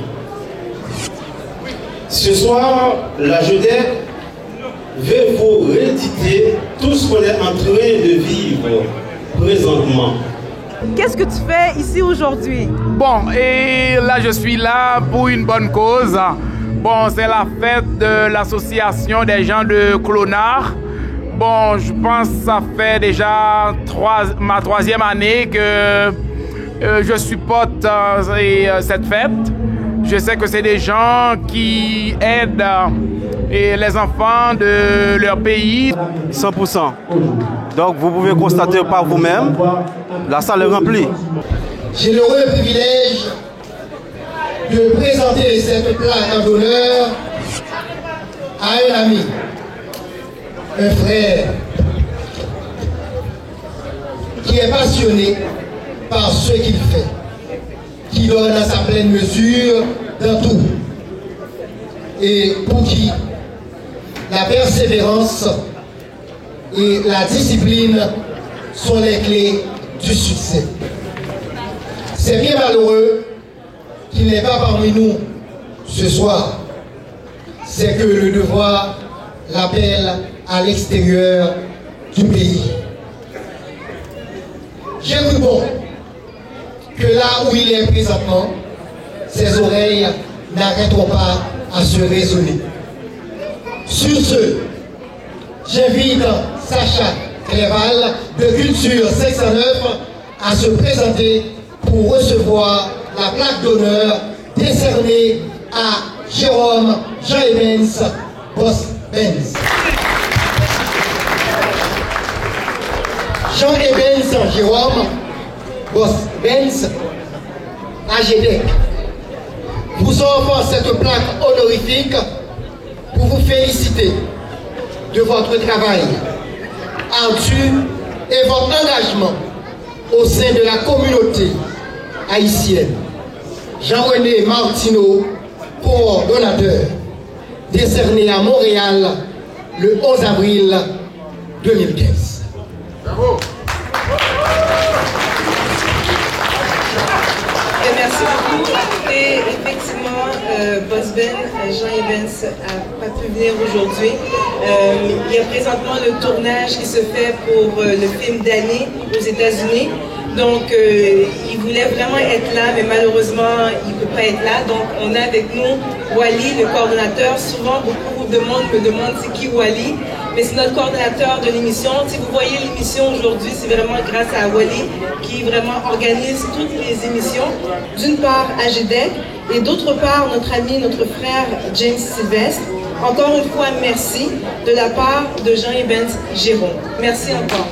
Ce soir, la JEDEC veut vous rééditer tout ce qu'on est en train de vivre présentement. Qu'est-ce que tu fais ici aujourd'hui? Bon, et là je suis là pour une bonne cause. Bon, c'est la fête de l'association des gens de Clonard. Bon, je pense que ça fait déjà ma 3e année que je supporte cette fête. Je sais que c'est des gens qui aident les enfants de leur pays. 100%. Donc vous pouvez constater par vous-même, la salle est remplie. J'ai l'heureux privilège de présenter cette plaque en honneur à un ami, un frère, qui est passionné par ce qu'il fait, qui donne à sa pleine mesure dans tout, et pour qui la persévérance et la discipline sont les clés du succès. C'est bien malheureux qu'il n'est pas parmi nous ce soir. C'est que le devoir l'appelle à l'extérieur du pays. J'ai cru bon que là où il est présentement, ses oreilles n'arrêteront pas à se raisonner. Sur ce, j'invite Sacha Cléval de Culture 609 à se présenter pour recevoir la plaque d'honneur décernée à Jérôme Jean Evans, Boss Benz. Jean Evans Jérôme, Boss Benz, AGEDEC, vous offre cette plaque honorifique pour vous féliciter de votre travail ardu et votre engagement au sein de la communauté haïtienne. Jean-René Martineau, coordonnateur, décerné à Montréal le 11 avril 2015. Bravo. Et merci beaucoup. Et effectivement, Boss Ben, Jean Evans n'a pas pu venir aujourd'hui. Il y a présentement le tournage qui se fait pour le film d'année aux États-Unis. Donc, il voulait vraiment être là, mais malheureusement, il ne peut pas être là. Donc, on a avec nous Wally, le coordonnateur. Souvent, beaucoup de monde me demande c'est qui Wally. Mais c'est notre coordonnateur de l'émission. Si vous voyez l'émission aujourd'hui, c'est vraiment grâce à Wally qui vraiment organise toutes les émissions. D'une part, AGEDEC et d'autre part, notre ami, notre frère James Sylvestre. Encore une fois, merci de la part de Jean Evans Jérôme. Merci encore.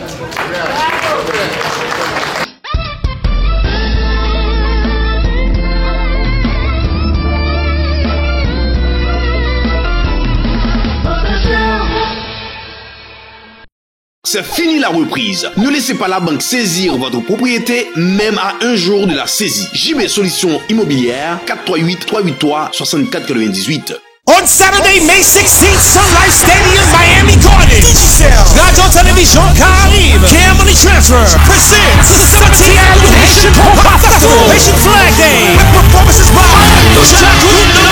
C'est fini la reprise. Ne laissez pas la banque saisir votre propriété, même à un jour de la saisie. JB Solutions Immobilières, 438-383-6498. On Saturday, May 16th, Sunlight Stadium, Miami Garden. Radio Television Caribe, Cam Money Transfer presents the 70th annual Haitian Compa Festival, Haitian Flag Day, with performances by Jack Group #1,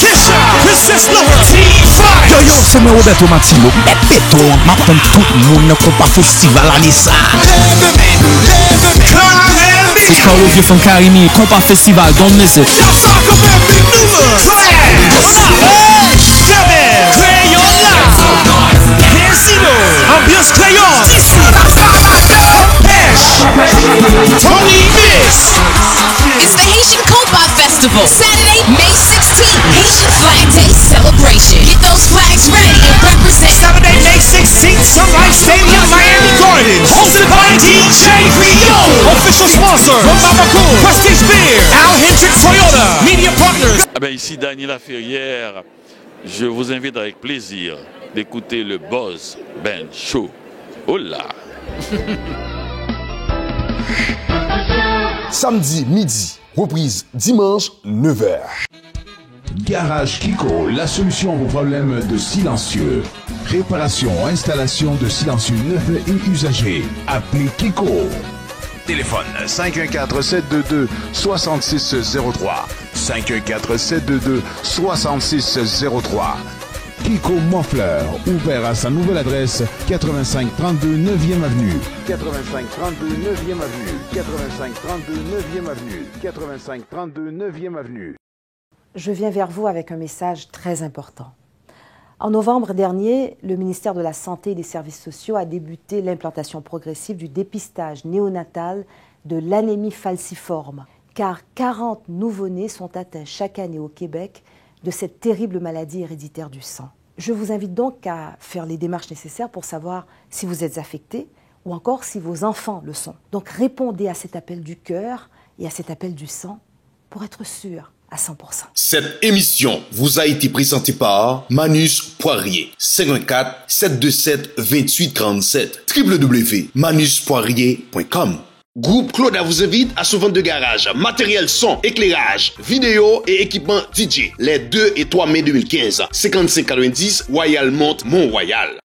Fisher, Princess Lover, T5. Yo, c'est moi Roberto Martino. Béton, m'attend tout le monde Compa Festival à Nissa. C'est Carlo Vieux from Karimi, Compa Festival, don't miss it. Ambiance Crayon, Tony Miss. It's the Haitian Compa Festival, Saturday, May 16th, Haitian Flag Day celebration. Get those flags ready and represent. Saturday, May 16th, Sunlight Stadium, Miami Gardens. Hosted by DJ Rio. Official sponsor, Mamaco, Prestige Beer, Al Hendricks Toyota, Media Partners. Ah ben ici Daniel Laferrière, je vous invite avec plaisir d'écouter le Boss Ben Show. Oh là! Samedi midi, reprise dimanche 9h. Garage Kiko, la solution à vos problèmes de silencieux. Réparation, installation de silencieux neufs et usagés. Appelez Kiko. Téléphone 514-722-6603. 514-722-6603. Kiko Montfleur, ouvert à sa nouvelle adresse 8532 9e Avenue. 8532 9e Avenue. 8532 9e Avenue. 8532 9e Avenue. Je viens vers vous avec un message très important. En novembre dernier, le ministère de la Santé et des Services sociaux a débuté l'implantation progressive du dépistage néonatal de l'anémie falciforme, car 40 nouveau-nés sont atteints chaque année au Québec de cette terrible maladie héréditaire du sang. Je vous invite donc à faire les démarches nécessaires pour savoir si vous êtes affecté ou encore si vos enfants le sont. Donc répondez à cet appel du cœur et à cet appel du sang pour être sûr à 100%. Cette émission vous a été présentée par Manus Poirier, 514-727-2847, www.manuspoirier.com. Groupe Claude vous invite à son vente de garage, matériel son, éclairage, vidéo et équipement DJ. Les 2 et 3 mai 2015, 5590 Royal Mont Mont-Royal.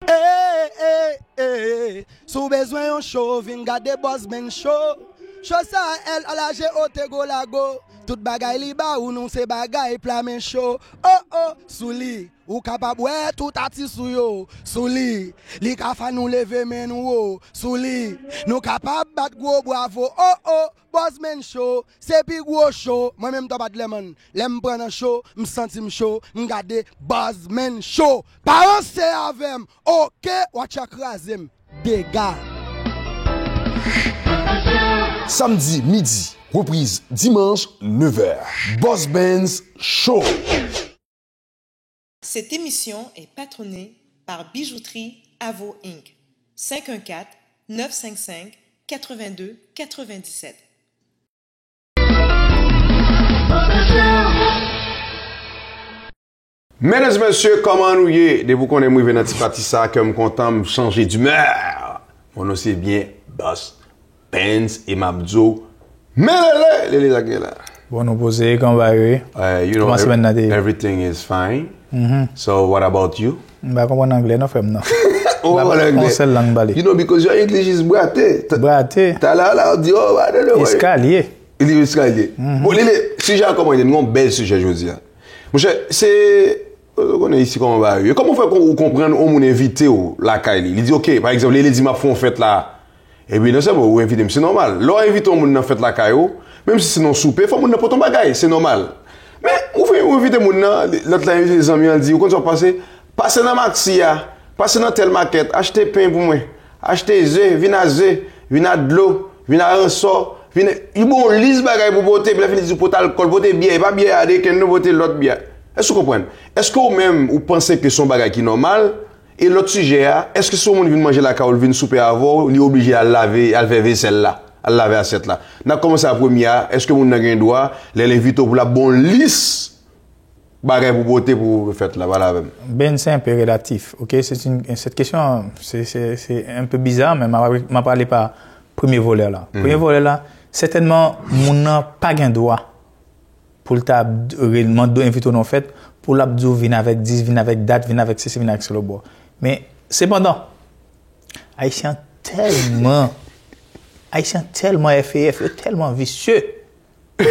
Sous besoin yon show, vin gade Boss Ben Show. Show sa el ala je ote go la go. Tout bagay li ba ou non se bagay plamen show. Oh oh, sou li, ou capable ouais tout ati sou yo, sou li. Li ka fa nous lever men nou sou li. Nous capable battre gros bravo. Oh, Bossman Show, c'est pi gros show. Moi même to bat lemon. Lem prendre un show, me senti me show, me garder Bossman Show. Pensez avec OK, watch akrasem. Dégâts. Samedi midi, reprise dimanche 9h. Boss Benz Show. Cette émission est patronnée par Bijouterie Avo Inc. 514-955-8297. Mesdames et messieurs, comment nous y est? De vous connaissez, moi, venant de parti ça, comme content de changer d'humeur. Mon nom, c'est bien Boss Benz et Mabzo. Mais les là. Bon, nous poser, comment va you know, everything is fine. So, what about you? Je comprends anglais, non, femme, non. Oh, anglais. You know, because your English is braté. Braté. T'as là, on dit, oh, I don't know. Escalier. Il est escalier. Bon, les sujets, comment il est, un bel sujet, je veux dire. Mon cher, c'est. On est ici, comment on va. Comment on fait qu'on comprenne où mon invité ou la Kylie? Il dit, ok, par exemple, il dit, ma fond fête là. Et puis, non, c'est bon, vous invitez, c'est normal. Là, invitez mon dans fête la Kylie, même si c'est non souper, il faut mon pas ton bagage, c'est normal. Mais, vous invitez mon l'autre là, invité les amis, il dit, quand on passe, passez dans Maxia, passez dans telle maquette, achetez pain pour moi, achetez œufs, vin à de l'eau, vin à rançon, il bon lisse bagage pour botter, puis la fin du pot alcool, botter bien, pas bien, avec un nouveau l'autre bien. Est-ce que vous comprenez? Est-ce que vous-même, vous pensez que son bagage qui est normal? Et l'autre sujet, est-ce que si on vient manger la carotte, vient souper avant, il est obligé à laver, à faire vaisselle là, à laver assiette là? On a commencé à la première, est-ce que vous avez un droit, les inviter pour la bonne lisse, bagage pour botter pour faire là, voilà. Ben, c'est un peu relatif, ok? Cette question, c'est un peu bizarre, mais m'a parlé par premier volet là. Premier volet là, certainement, mon n'a pas un droit. Pour le tab réellement d'inviter en fait pour l'abdou vient avec 10 vient avec date vient avec ceci vient avec le bois mais cependant haïtien tellement FF tellement vicieux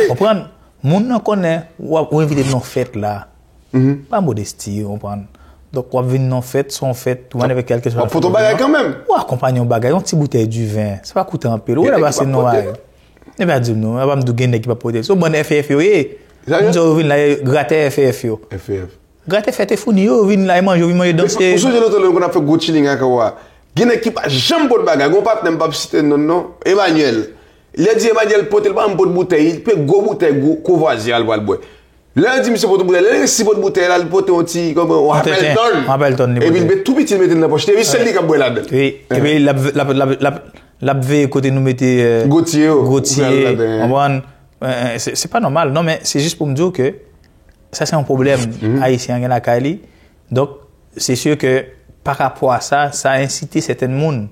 comprendre mon ne connaît ou inviter non fête là pas modestie comprendre donc on vient non fête son fête ou avec quelque chose faut ton bagage quand même ou accompagner un bagage un petit bouteille du vin c'est pas coûter un peu ou là-bas c'est noir ne va dire non va me dire gagner qui va porter so bon FF yo nous avons vu là gratter FF yo. Gratter fait fourni yo vinn là manger danser. Pour ce l'autre on a fait good chilling avec wa. Gine équipe jambe de bagage, on pas même pas citer non. Emmanuel. Il a dit Emmanuel potel pas un pot de bouteille, il peut go bouteille ko voisin al boire. Là dit monsieur pot de bouteille, si pot de bouteille là le pote on ti comme on appelle ton. Et puis il tout petit mettre dans poche, et celle qui a boire là-dedans. Oui, et puis la côté nous mettez Gautier. C'est pas normal, non, mais c'est juste pour me dire que ça, c'est un problème haïtien à Kali. Donc, c'est sûr que par rapport à ça, ça a incité certains monde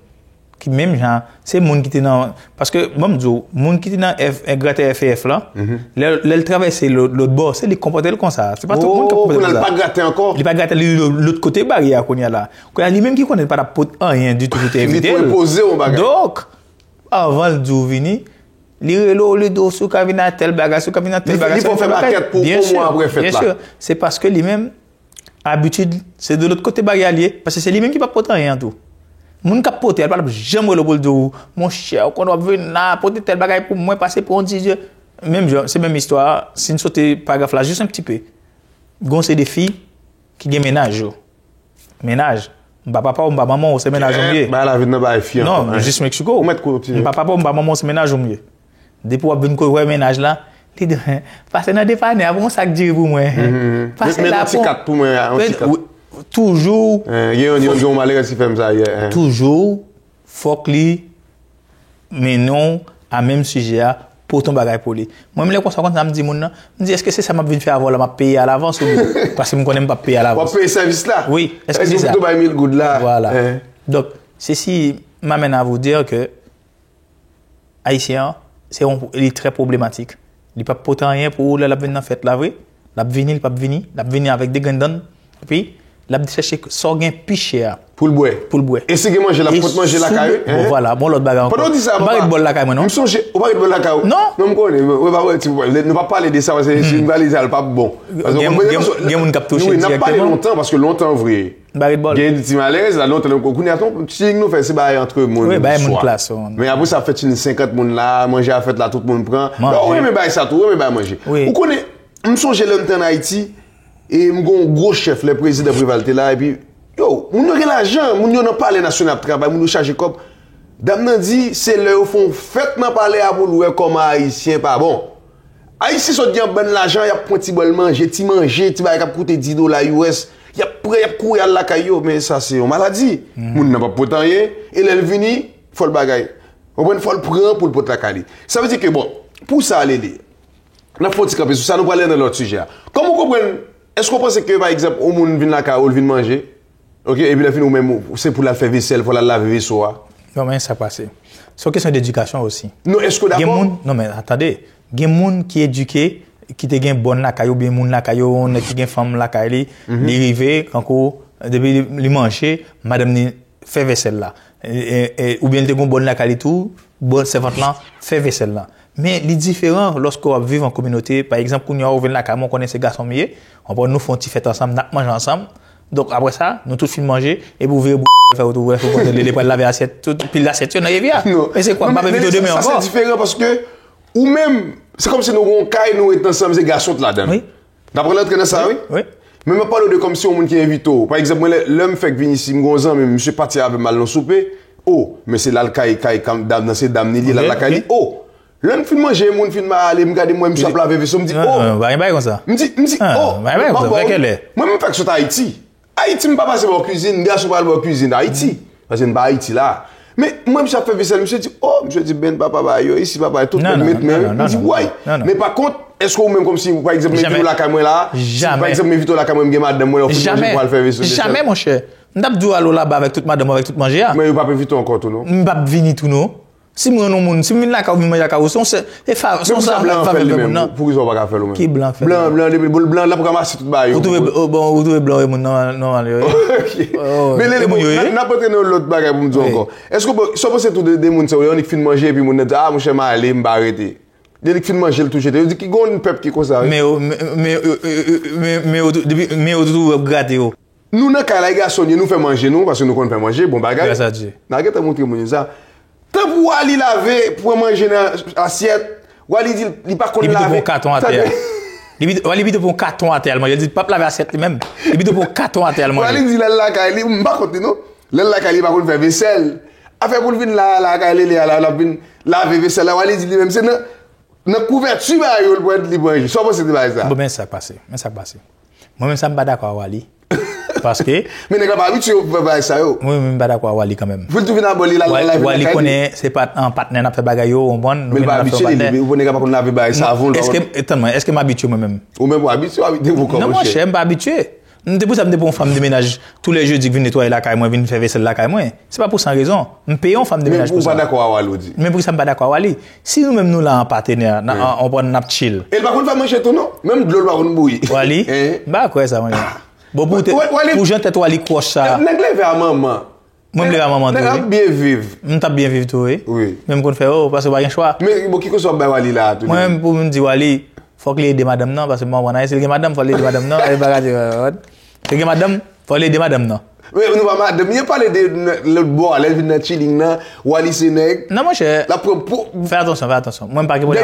qui, même genre, c'est monde qui était dans. Parce que, moi, je dis, monde qui était dans gratter FF là, le traverser l'autre bord, c'est les comporter comme ça. C'est pas tout le monde qui comporte comme ça. Il n'a pas gratté encore. Il n'a pas gratté l'autre côté barrière qu'on y a là. Quand il y a lui-même qui connaît pas la pote, rien du tout, tout est évité. Donc, avant le jour venu, le dos sous cabina tel bagage sous cabina tel bagage. Il faut faire maquette pour moi après fête là. Bien sûr, c'est parce que lui-même habitude c'est de l'autre côté bagalier parce que c'est lui-même qui pas porter rien tout. Moun ka porter elle pas jamais le bol de mon cher qu'on doit venir là porter tel bagage pour moi passer pour un petit même c'est même histoire, si nous sauter paragraphe là juste un petit peu. Gon c'est des filles qui gagne ménage. Ménage. Papa ou maman on se ménage au mieux. Bah la vie n'a pas fille. Non, juste Mexico. Papa ou maman on se ménage au mieux. Depuis qu'on venir quoi ménage là, il dit parce que dans dépanner avant sac dire pour moi. Parce que là pour moi toujours il y a un malheur qui fait ça hier. Toujours faut que lui mais non à même sujet pour ton bagage pour lui. Moi même les comme ça quand ça me dit mon me dit est-ce que c'est ça m'a venir faire avoir là m'a payer à l'avance ou parce que me connais pas payer à l'avance. Pour payer service là. Oui, est-ce que c'est ça? Voilà. Donc ceci m'amène à vous dire que haïtien il est très problématique. Il pas porter rien pour la venir fête la vraie. La venir il pas venir avec des gandons. Puis la chercher so gain plus cher Pour le boire. Pour le boire. Et c'est que manger la faut manger la caille. Voilà, bon l'autre bagarre. Pendant dit ça, pas de bol la caille moi non. Me songe, on pas de bol la caille. Non. Non me connais, ne pas parler de ça parce que c'est une valise pas bon. Parce que gen moun k'ap toucher directement. Oui, n'a pas longtemps parce que longtemps vrai. Baril bol. Gen dit malaise là longtemps on connait si nous fait c'est bail entre monde. Oui, bail moun classe. Mais après ça fait une 50 monde là, manger à fête là tout le monde prend. Oui, mais bail ça tout, oui mais bail manger. Vous connaissez, me songe longtemps en Haïti et m'gon gros chef le président Privalté là et puis yo, moun gen l'argent, moun yo nan parler national travail, moun yo charger comme dame nan dit c'est le font fête nan parler à pour louer comme haïtien pas bon. Haïtien so gen ben l'argent, y a petit bol manger, ti ba k'ap coûter $10 US, y a prêt y a courir la caillou mais ça c'est une maladie. Moun nan pas potan rien et elle vini, faut le bagay. On faut le prendre pour le pot la cali. Ça veut dire que bon, pour ça aller n'a faut camper sur ça nous parler dans l'autre sujet. Comment vous comprenez? Est-ce qu'on pense que par exemple au monde vient la caillou, vient manger? OK, et puis la fin ou même c'est pour la faire vaisselle, pour la laver vaisseau. Comment ça passe? C'est une question d'éducation aussi. Non, est-ce que d'accord? Non mais attendez, il y a des gens qui éduqués qui te gen bonne la caillou bien moun la caillou qui gen femme la caillou li rivé quand depuis li manger madame ni fait vaisselle là ou bien te gon bonne la caillou tout bonne servante là fait vaisselle là. Mais les différents lorsqu'on vit en communauté par exemple quand on vient la caillou on connaît ces garçons mieux on va nous font petit fête ensemble manger ensemble. Donc après ça, nous tous films manger et vous ouvrir faire autour faut les pas laver assiette tout puis l'assiette on y vient. Mais c'est quoi pas vidéo demain encore. C'est différent parce que ou même c'est comme si nous on caille nous étant ensemble ces garçons là dedans. Oui. D'après l'autre dans ça oui. Oui. Mais me parle de comme si on monde qui invite. Par exemple moi l'homme fait que ici m'gonzan mais monsieur parti avec mal dans souper. Oh, mais c'est là le caille comme dame dans ces dames ni là la caille. Oh. L'homme film manger mon film aller me garder moi monsieur laver vaisseau me dit oh. Bah comme ça. Me dit oh. Bah comme ça quelle est. Moi me fait que sur Haïti. Haïti, je ne pas passer par la cuisine, garçon pas la cuisine d'Haïti. Parce que je ne pas Haïti là. Mais moi, je fais vaisselle, je dis, oh, je dis, ben, papa, ici, papa, tout le monde met même. Je dis, ouais. Mais par contre, est-ce que vous même comme si, par exemple, mes la caméra là, par exemple, mes la caméra, je madame, moi, jamais, pour faire vaisselle. Jamais, mon cher. Je ne pas aller là-bas avec toute madame, avec tout manger. Mais vous ne pas inviter encore tout, non? Je ne pas venir tout, non? Si moi non monde, si moi là quand manger à caou, ça blanc fait lui-même. Pour qu'ils ont pas faire lui-même. Qui blanc fait? Blanc là pour ramasser tout bail. Vous trouvez blanc et mon non. Mais les n'importe l'autre bagage pour me dire encore. Est-ce que ça pense tout des monde ça on fin manger puis mon dit ah mon cher m'a aller me arrêter. Dès qu'il manger le tout jeter, il dit qu'il gon peuple qui comme ça. Mais tout gratter. Nous dans cas les garçons nous fait manger nous parce que nous connait faire manger bon bagage. Grâce à Dieu. N'a pas montrer mon ça. Tant pour aller laver pour manger dans assiette, Wali dit il pas connait laver. Il carton à terre. Wali bito pour carton à terre, il dit pas laver assiette lui-même. Il bito pour carton à terre. Wali dit là il pas connait non. Là il pas connait faire vaisselle. Affaire pour venir là la laver vaisselle là Wali dit lui-même c'est dans couverture ba yo pour être libre. Ça pas c'est ça. Bon mais ça passe. Moi même ça me pas d'accord Wali. Parce que mais n'est pas habitué au faire ça yo. Oui, mais pas d'accord Wali quand même. Vous trouver dans boli là Wali connaît c'est pas un partenaire n'a fait bagaille yo on bon. Mais pas habitué vous n'est pas qu'on laver bail savon là. Est-ce que m'habitué moi même? Ou même habitué vous comme non moi j'aime pas habitué. C'est pour ça me pour femme de ménage tous les jeudis venir nettoyer la caille moi venir faire vaisselle la caille moi. C'est pas pour sans raison. Me payons femme de ménage pour ça. Mais pas d'accord Wali dit. Mais pour ça me pas d'accord Wali. Si nous même nous là en partenaire on prend nap chill. Et pas qu'on va manger tout non? Même de l'eau pas qu'on bouillir. Wali. Bah quoi ça moi. Bon pour gens tête Wali croche ça. Nèg lever à maman. Moi me lever à maman. Nèg bien vivre. M't'a bien vivre tout oui. Même qu'on fait parce que pas un choix. Mais bon qui que soit ba Wali là tout. Moi même pour me dire Wali faut que aider madame non parce que moi on a essayer madame faut aider madame non elle bagage. C'est que madame faut aider madame non. Oui, nous pas madame, il parler de le bois, elle vient chilling là, Wali c'est nèg. Non mon cher. Fais attention. Moi pas que Wali.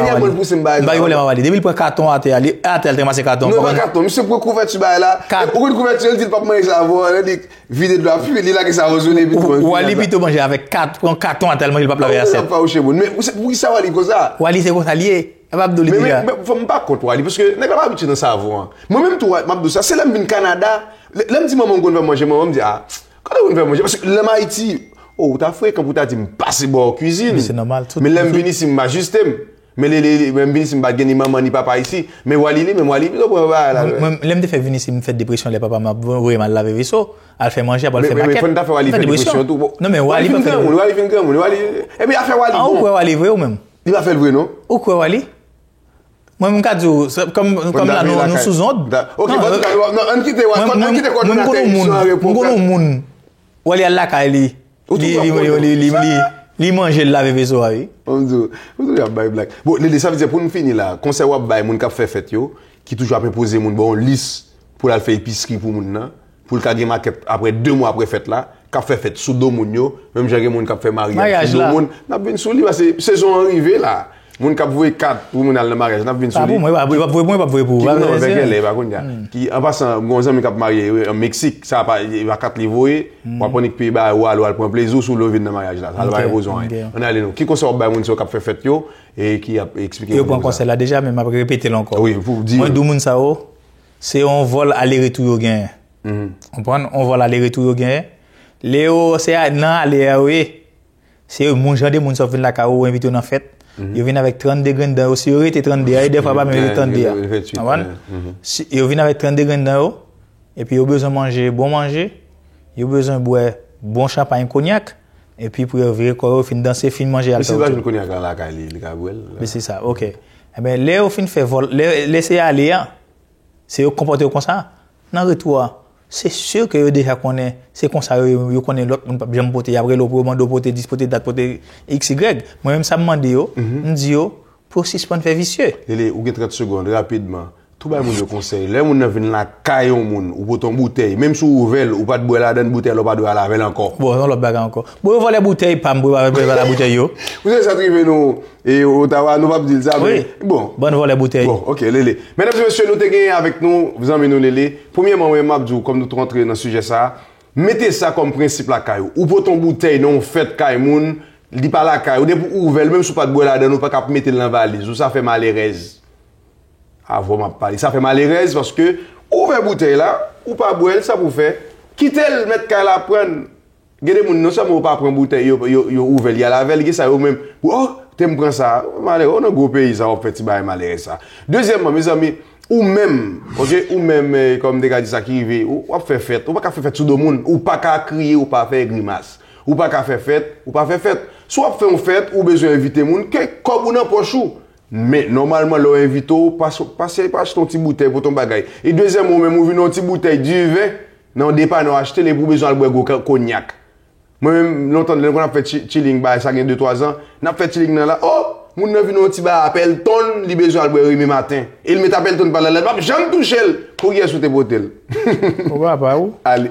Depuis le carton à terre, te masser carton. Non pas carton, monsieur pour couverture ba là. Pour couverture, il dit pas manger ça avant, elle dit vide de la pluie, il là que ça résonner vite. Wali plutôt manger avec 4 carton à tellement il pas laver assiette. Pas chez bon. Mais pour qui ça Wali comme ça? Wali c'est quoi lié? Mais faut me pas contre Wali parce que nèg pas habitué dans ça avant. Moi même tout m'abdou ça, c'est là vinn Canada. L'homme dit maman qu'on va manger, maman me dit ah quand on va manger parce que l'homme Haïti oh t'as fait quand t'as dit me passer bon cuisine c'est normal mais l'homme vient ici m'ajuster mais les même vient ici me pas gagner maman ni papa ici mais Wali plutôt pour là l'homme te fait venir ici me fait dépression les papa m'a vraiment laver vaisseau elle fait manger pour le faire maquette mais faut faire Wali fait dépression tout non mais Wali pas fait Wali et puis a fait Wali bon quoi Wali vrai ou même il va faire vrai non ou quoi Wali moi même cas comme là nous sous onde OK non on quitte quoi mon Ou aller à la caille, li manger la vaisseau oui. On dit blague. Bon, ça veut dire pour nous finir là, conseil wap bay moun k'ap fait fête yo, qui toujours a imposer moun bon liste pour la faire épicerie pour moun nan, pour le gagner market après 2 mois après fête là, qu'a fait fête sous do moun yo, même j'ai moun k'ap fait mariage sous do moun, n'a vinn sou li parce que saison arrivé là. Moun k'ap voué 4 pour moun al dans mariage, n'a vinn sou li. Moi pas voué pour. Non, avec elle par contre qui en passant gon ami k'ap marié en Mexique, ça pas il va 4 li voué, pour prendre pays ba ou al prendre plaisir sous le vinn dans mariage là. Ça va besoin. On allez nous. Qui conseille ba moun so k'ap fait fête yo et qui a expliqué. Yo prend conseil là déjà mais m'a répéter encore. Oui, pour dire. Moi dou moun ça c'est on vol aller-retour yo gain. On vol aller-retour yo gain. Léo c'est nan aller oui. C'est mon genre de moun so vinn la ka ou invité dans fête. Ils viennent avec 30 degrés dedans aussi, ils étaient 30 degrés, des fois pas même 30 degrés. Ils viennent avec 30 degrés dedans et puis ils ont besoin de manger, ils ont besoin de boire bon champagne, cognac et puis pour ouvrir corps, fin danser, fin manger à c'est pas le cognac là les cabouel. Mais c'est ça, OK. Eh ben les au fin fait vol, laisser aller c'est comporter comme ça. Dans retour c'est sûr que déjà connaît c'est comme ça yo connaît l'autre on pas bien porter après le mando porter dispoter date porter XY moi même ça me demande yo me dit yo pour suspendre faire vicieux les ou 30 secondes rapidement tout ba moun yo conseil les moun vinn la caillon moun ou pour ton bouteille même sous ouvert ou pas de boire la dedans bouteille ou pas de laver encore bon non l'autre bagarre encore bon voler bouteille pas boire la bouteille yo vous savez ça trivé nous et Ottawa nous pas dire ça mais bon bonne voler bouteille bon OK Lélé mesdames et messieurs nous te gagné avec nous vous emmenez nous Lélé premièrement moi m'abdou comme nous rentrer dans sujet ça mettez ça comme principe la caillou ou pour ton bouteille non fait caille moun dit pas la caillou ou pour ouvert même sous pas de boire la dedans ou pas cap mettre dans valise ou ça fait malheureuse avant m'a parler ça fait malheureuse parce que ouvert bouteille là ou pas boire ça pour faire quitter le mettre caille la prendre gade moun non ça pas prendre bouteille yo ouvert il y a la veille ça ou même oh t'aimes prendre ça malheureux on a gros pays ça on fait petit bail malheureux ça deuxièmement mes amis ou même OK ou même comme des gars dit ça qui arrive ou faire fête ou pas faire fête tout le monde ou pas crier ou pas faire grimace ou pas faire fête ou pas faire fête soit faire une fête ou besoin inviter moun que comme on en pochou mais normalement l'on invite passer ton petit bouteille pour ton bagage et deuxièmement même ou vinn un petit bouteille du vin non dépanneur acheter les pour besoin de boire cognac moi même longtemps on a fait chilling ba ça gagne 2-3 ans n'a fait chilling là oh moun nan vinn un petit ba appel ton li besoin de boire le matin il met appel ton par là pas jamais toucher pour y sous tes bouteilles on va pas où allez